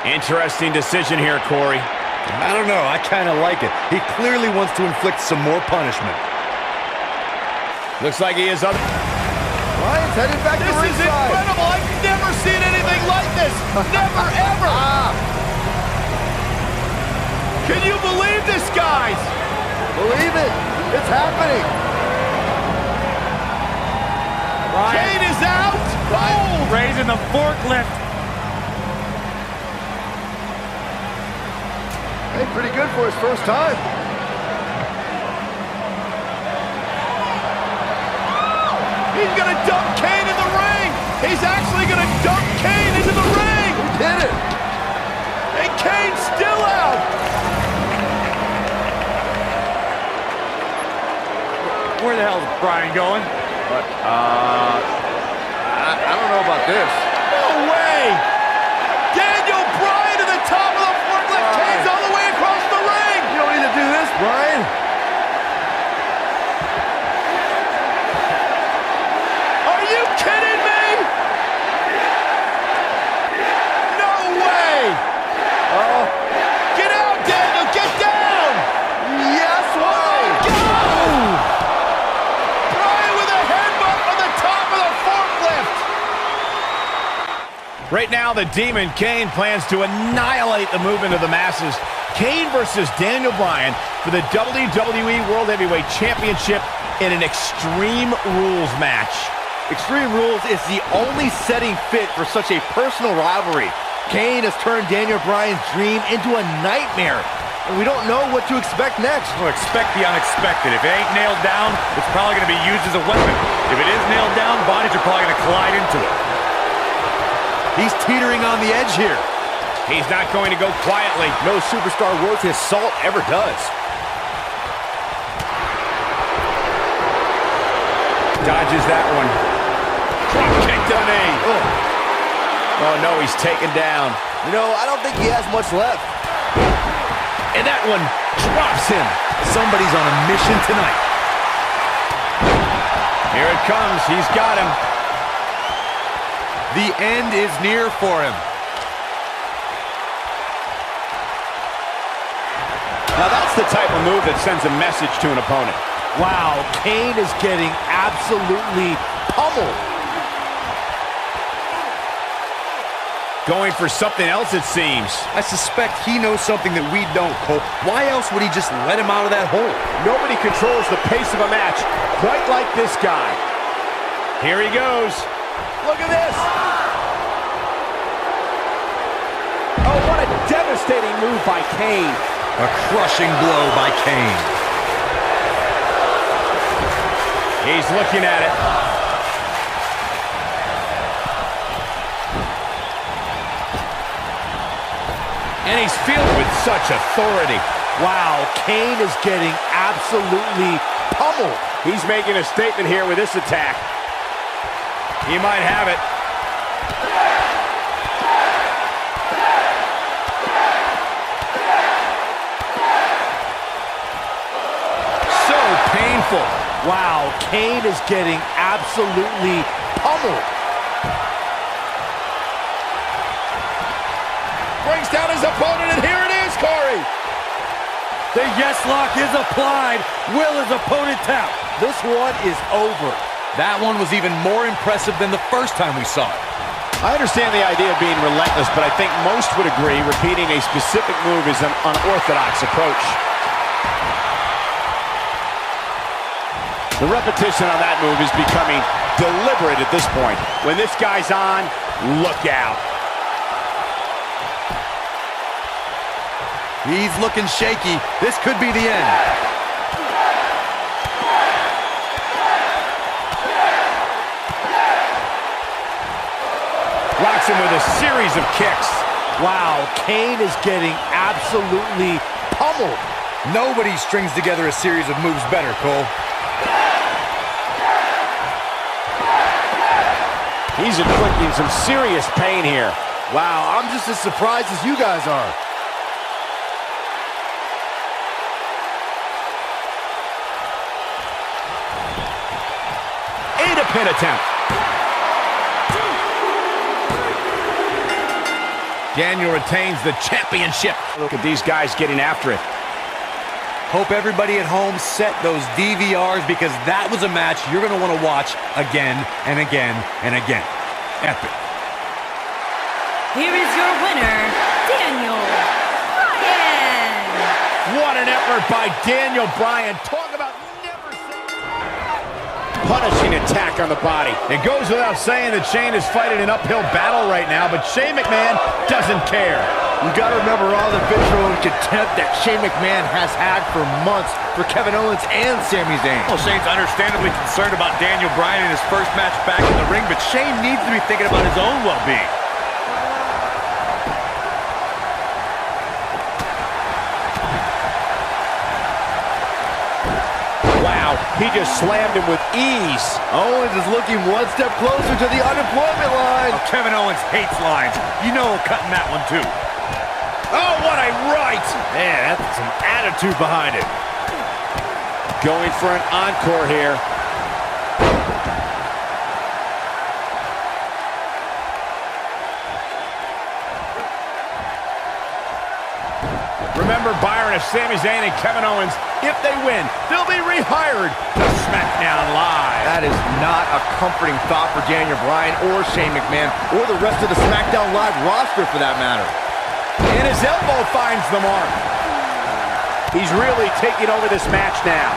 Interesting decision here, Corey. I don't know. I kind of like it. He clearly wants to inflict some more punishment. Looks like he is up. Brian's headed back to ringside. This is incredible. I've never seen anything like this. Never, ever. Can you believe this, guys? Believe it. It's happening. Kane is out. Oh, raising the forklift. Hey, pretty good for his first time. He's going to dump Kane in the ring. He's actually going to dump Kane into the ring. He did it. And Kane's still out. Where the hell is Brian going? I don't know about this. No way. Daniel Bryan to the top of the forklift. Kane's all the way across the ring. You don't need to do this, Brian. Are you kidding me? No way. Get out, Daniel. Get down. Yes way. Go. Bryan with a headbutt on the top of the forklift. Right now, the Demon Kane plans to annihilate the movement of the masses. Kane versus Daniel Bryan for the WWE World Heavyweight Championship in an Extreme Rules match. Extreme Rules is the only setting fit for such a personal rivalry. Kane has turned Daniel Bryan's dream into a nightmare, and we don't know what to expect next. Well, expect the unexpected. If it ain't nailed down, it's probably going to be used as a weapon. If it is nailed down, bodies are probably going to collide into it. He's teetering on the edge here. He's not going to go quietly. No superstar worth his salt ever does. Dodges that one. Drop kick to the knee. Oh no, he's taken down. You know, I don't think he has much left. And that one drops him. Somebody's on a mission tonight. Here it comes. He's got him. The end is near for him. Now that's the type of move that sends a message to an opponent. Wow, Kane is getting absolutely pummeled. Going for something else, it seems. I suspect he knows something that we don't, Cole. Why else would he just let him out of that hole? Nobody controls the pace of a match quite like this guy. Here he goes. Look at this. Oh, what a devastating move by Kane. A crushing blow by Kane. He's looking at it. And he's filled with such authority. Wow, Kane is getting absolutely pummeled. He's making a statement here with this attack. He might have it. So painful. Wow, Kane is getting absolutely pummeled. Brings down his opponent, and here it is, Corey. The yes lock is applied. Will his opponent tap? This one is over. That one was even more impressive than the first time we saw it. I understand the idea of being relentless, but I think most would agree repeating a specific move is an unorthodox approach. The repetition on that move is becoming deliberate at this point. When this guy's on, look out. He's looking shaky. This could be the end. Locks him with a series of kicks. Wow, Kane is getting absolutely pummeled. Nobody strings together a series of moves better, Cole. He's inflicting some serious pain here. Wow, I'm just as surprised as you guys are. A pin attempt. Daniel retains the championship. Look at these guys getting after it. Hope everybody at home set those DVRs because that was a match you're going to want to watch again and again and again. Epic. Here is your winner, Daniel Bryan. What an effort by Daniel Bryan. Talk about never Punishing attack on the body. It goes without saying that Shane is fighting an uphill battle right now, but Shane McMahon doesn't care. You got to remember all the vitriol and contempt that Shane McMahon has had for months for Kevin Owens and Sami Zayn. Well, Shane's understandably concerned about Daniel Bryan in his first match back in the ring, but Shane needs to be thinking about his own well-being. Wow, he just slammed him with ease. Owens is looking one step closer to the unemployment line. Oh, Kevin Owens hates lines. You know we're cutting that one too. Oh, what a right! Man, that's some attitude behind it. Going for an encore here. Remember, Byron, if Sami Zayn and Kevin Owens, if they win, they'll be rehired to SmackDown Live. That is not a comforting thought for Daniel Bryan or Shane McMahon or the rest of the SmackDown Live roster for that matter. And his elbow finds the mark. He's really taking over this match now.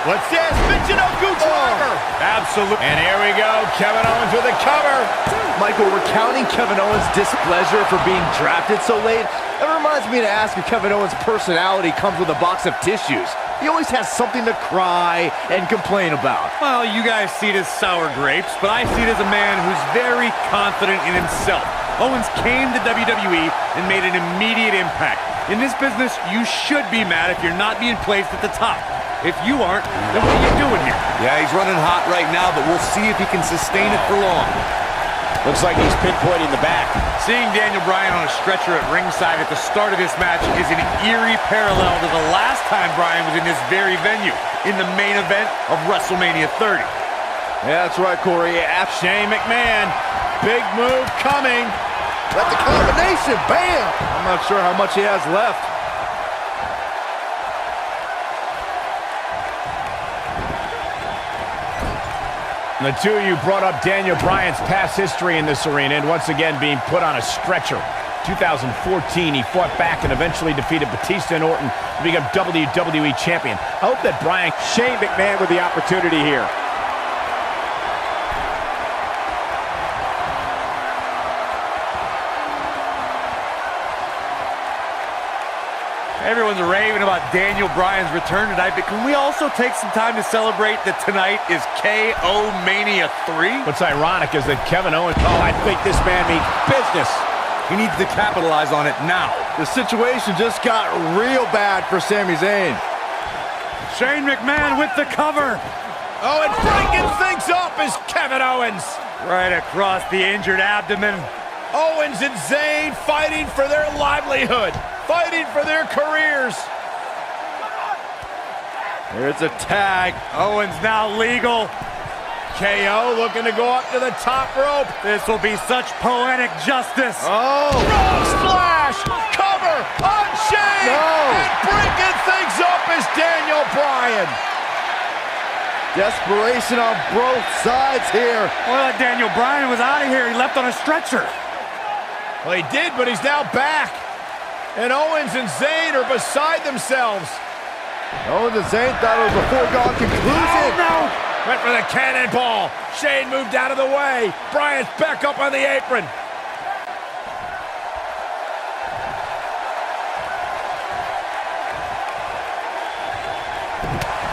What's this? Michinoku driver. Absolutely. And here we go. Kevin Owens with a cover. Michael, recounting Kevin Owens' displeasure for being drafted so late, that reminds me to ask if Kevin Owens' personality comes with a box of tissues. He always has something to cry and complain about. Well, you guys see it as sour grapes, but I see it as a man who's very confident in himself. Owens came to WWE and made an immediate impact. In this business, you should be mad if you're not being placed at the top. If you aren't, then what are you doing here? Yeah, he's running hot right now, but we'll see if he can sustain it for long. Looks like he's pinpointing the back. Seeing Daniel Bryan on a stretcher at ringside at the start of this match is an eerie parallel to the last time Bryan was in this very venue, in the main event of WrestleMania 30. Yeah, that's right, Corey. Shane McMahon, big move coming. That's a combination. Bam! I'm not sure how much he has left. The two of you brought up Daniel Bryan's past history in this arena and once again being put on a stretcher. 2014, he fought back and eventually defeated Batiesta and Orton to become WWE Champion. I hope that Shane McMahon with the opportunity here. Everyone's raving about Daniel Bryan's return tonight, but can we also take some time to celebrate that tonight is KO Mania 3? What's ironic is that Kevin Owens... Oh, I think this man means business. He needs to capitalize on it now. The situation just got real bad for Sami Zayn. Shane McMahon with the cover. Oh, and breaking things up is Kevin Owens. Right across the injured abdomen. Owens and Zayn fighting for their livelihood, fighting for their careers. There's a tag. Owens now legal. KO looking to go up to the top rope. This will be such poetic justice. Oh! Frog splash! Cover on Shane! No! And breaking things up is Daniel Bryan. Desperation on both sides here. Well, Daniel Bryan was out of here. He left on a stretcher. Well, he did, but he's now back. And Owens and Zayn are beside themselves. Owens and Zayn thought it was a foregone conclusion. Oh, no! Went for the cannonball. Shane moved out of the way. Bryan's back up on the apron.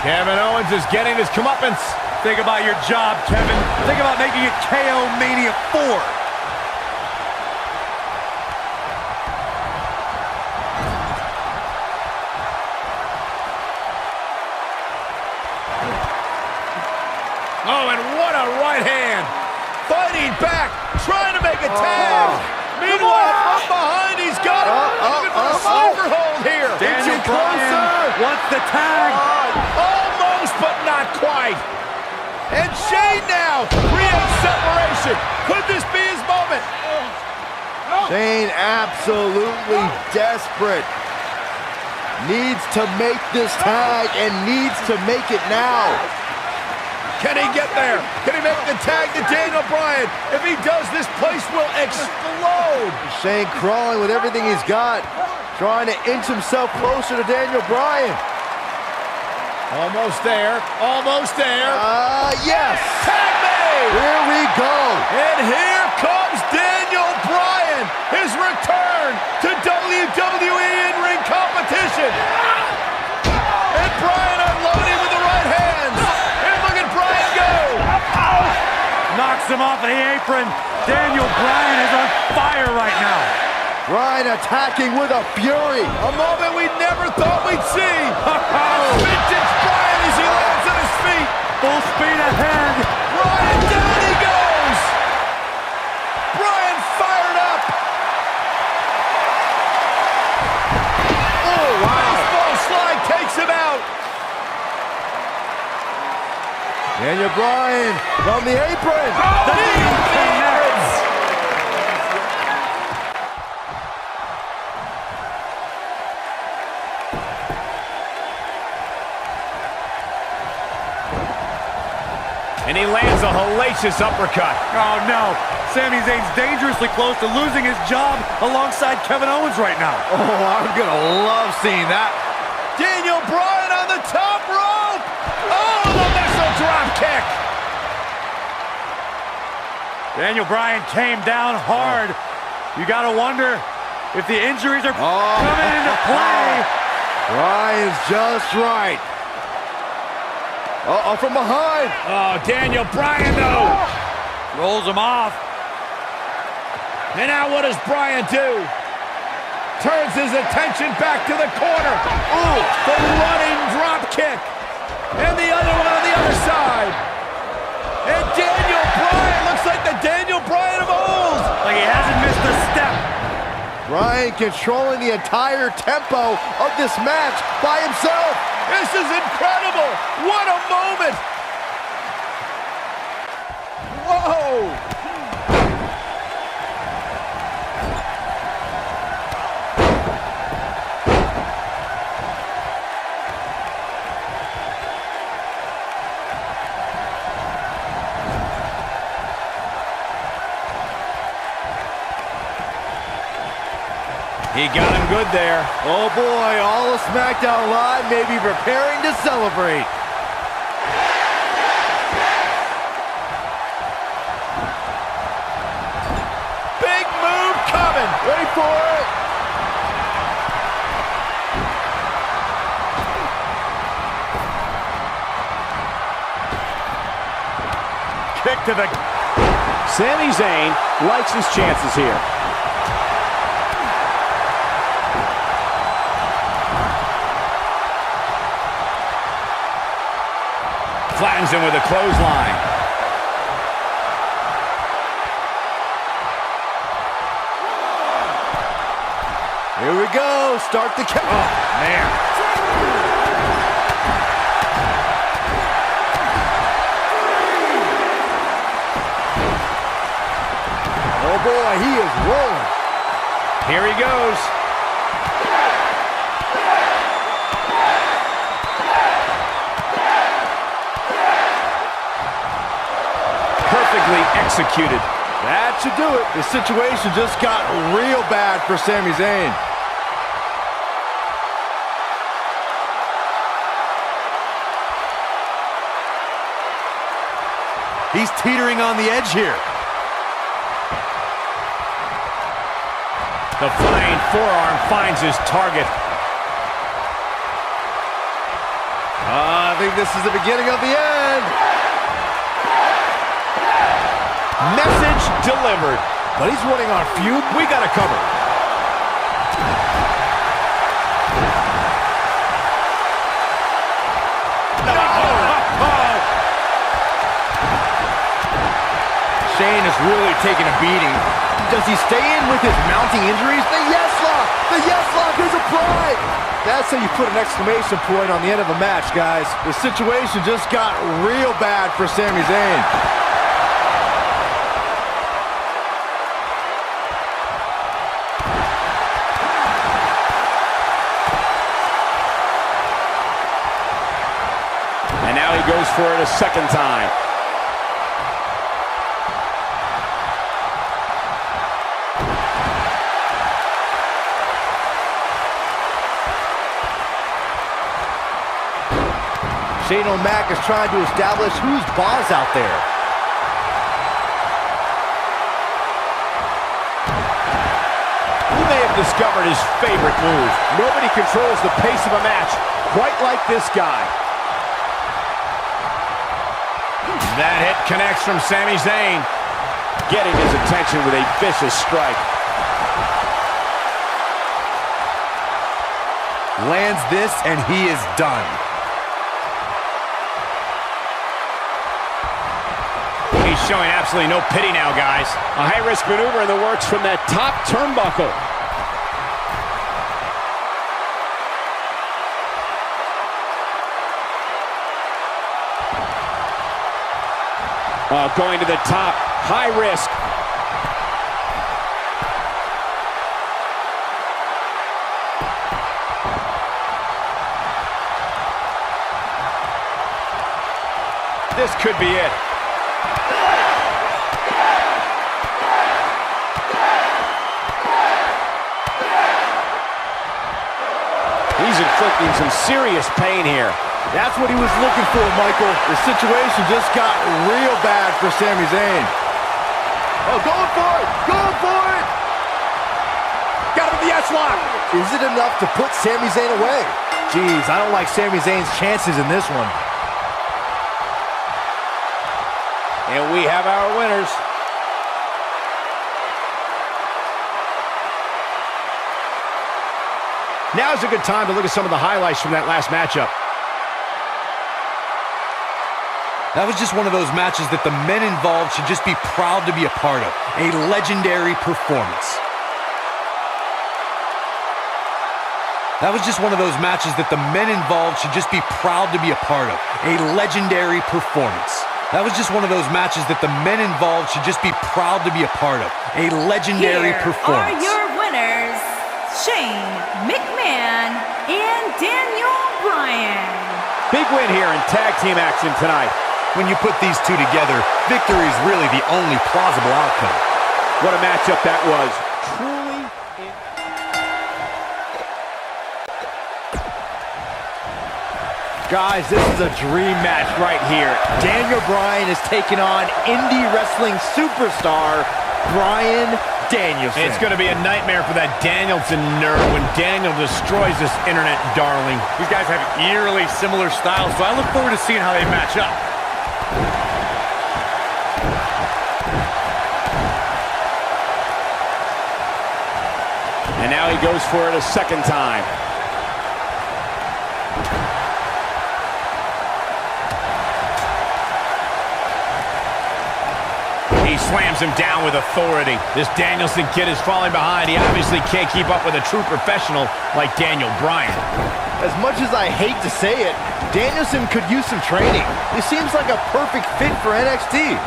Kevin Owens is getting his comeuppance. Think about your job, Kevin. Think about making it KO Mania 4. Oh, and what a right hand. Fighting back, trying to make a tag. Meanwhile, from behind, he's got him. Looking for a sleeper hold here. Daniel Bryan wants the tag. Almost, but not quite. And Shane now creates separation. Could this be his moment? Shane absolutely desperate. Needs to make this tag and needs to make it now. Can he get there? Can he make the tag to Daniel Bryan? If he does, this place will explode. Shane crawling with everything he's got, trying to inch himself closer to Daniel Bryan. Almost there, almost there. Yes. Tag made. Here we go. And here comes Daniel Bryan, his return to WWE in-ring competition. And Bryan unloading with the right hands. And look at Bryan go. Knocks him off of the apron. Daniel Bryan is on fire right now. Bryan attacking with a fury. A moment we never thought we'd see. Vintage Bryan as he lands on his feet. Full speed ahead. Bryan, down he goes. Bryan fired up. Oh, wow. Baseball slide takes him out. Daniel Bryan from the apron. The knee connects. And he lands a hellacious uppercut. Oh no, Sami Zayn's dangerously close to losing his job alongside Kevin Owens right now. Oh, I'm gonna love seeing that. Daniel Bryan on the top rope. Oh, the missile drop kick. Daniel Bryan came down hard. You gotta wonder if the injuries are coming into play. Bryan's just right. Uh-oh, from behind. Oh, Daniel Bryan, though. Rolls him off. And now what does Bryan do? Turns his attention back to the corner. Ooh, the running drop kick. And the other one on the other side. And Daniel Bryan looks like the Daniel Bryan of old. Like he hasn't missed a step. Bryan controlling the entire tempo of this match by himself. This is incredible. What a moment. Whoa. He got him good there. Oh boy, all of SmackDown Live may be preparing to celebrate. Big move coming. Wait for it. Kick to the... Sami Zayn likes his chances here. Flattens him with a clothesline. Here we go. Start the count. Oh, man. Oh boy, he is rolling. Here he goes. Perfectly executed. That should do it. The situation just got real bad for Sami Zayn. He's teetering on the edge here. The flying forearm finds his target. I think this is the beginning of the end. Message delivered. But he's running our feud. We got to cover. Shane is really taking a beating. Does he stay in with his mounting injuries? The yes lock! The yes lock is applied! That's how you put an exclamation point on the end of a match, guys. The situation just got real bad for Sami Zayn. And now he goes for it a second time. Shane O'Mac is trying to establish who's boss out there. He may have discovered his favorite move. Nobody controls the pace of a match quite like this guy. That hit connects from Sami Zayn. Getting his attention with a vicious strike. Lands this, and he is done. He's showing absolutely no pity now, guys. A high-risk maneuver in the works from that top turnbuckle. Going to the top, high risk. This could be it. He's inflicting some serious pain here. That's what he was looking for, Michael. The situation just got real bad for Sami Zayn. Oh, going for it! Going for it! Got him with the S-lock. Is it enough to put Sami Zayn away? Jeez, I don't like Sami Zayn's chances in this one. And we have our winners. Now's a good time to look at some of the highlights from that last matchup. That was just one of those matches that the men involved should just be proud to be a part of. A legendary performance. That was just one of those matches that the men involved should just be proud to be a part of. A legendary performance. That was just one of those matches that the men involved should just be proud to be a part of. A legendary performance. Here are your winners, Shane McMahon and Daniel Bryan. Big win here in tag team action tonight. When you put these two together, victory is really the only plausible outcome. What a matchup that was. Truly. Guys, this is a dream match right here. Daniel Bryan is taking on indie wrestling superstar Bryan Danielson. It's going to be a nightmare for that Danielson nerd when Daniel destroys this internet darling. These guys have eerily similar styles, so I look forward to seeing how they match up. And now he goes for it a second time. He slams him down with authority. This Danielson kid is falling behind. He obviously can't keep up with a true professional like Daniel Bryan. As much as I hate to say it, Danielson could use some training. He seems like a perfect fit for NXT.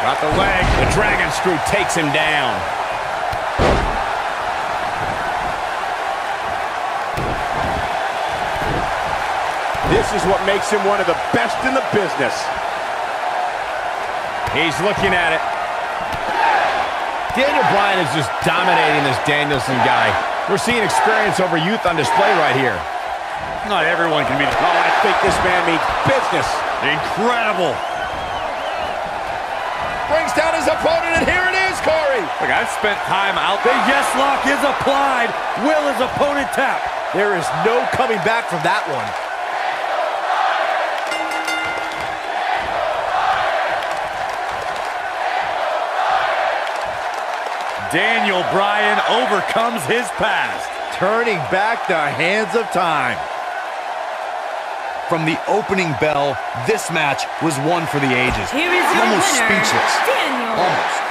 Got the leg. The Dragon Screw takes him down. This is what makes him one of the best in the business. He's looking at it. Daniel Bryan is just dominating this Danielson guy. We're seeing experience over youth on display right here. Not everyone can be... Oh, I think this man means business. Incredible. Brings down his opponent, and here it is, Corey. Look, I've spent time out there. The yes lock is applied. Will his opponent tap? There is no coming back from that one. Daniel Bryan overcomes his past. Turning back the hands of time. From the opening bell, this match was one for the ages. Here is your Almost winner, speechless. Daniel Almost.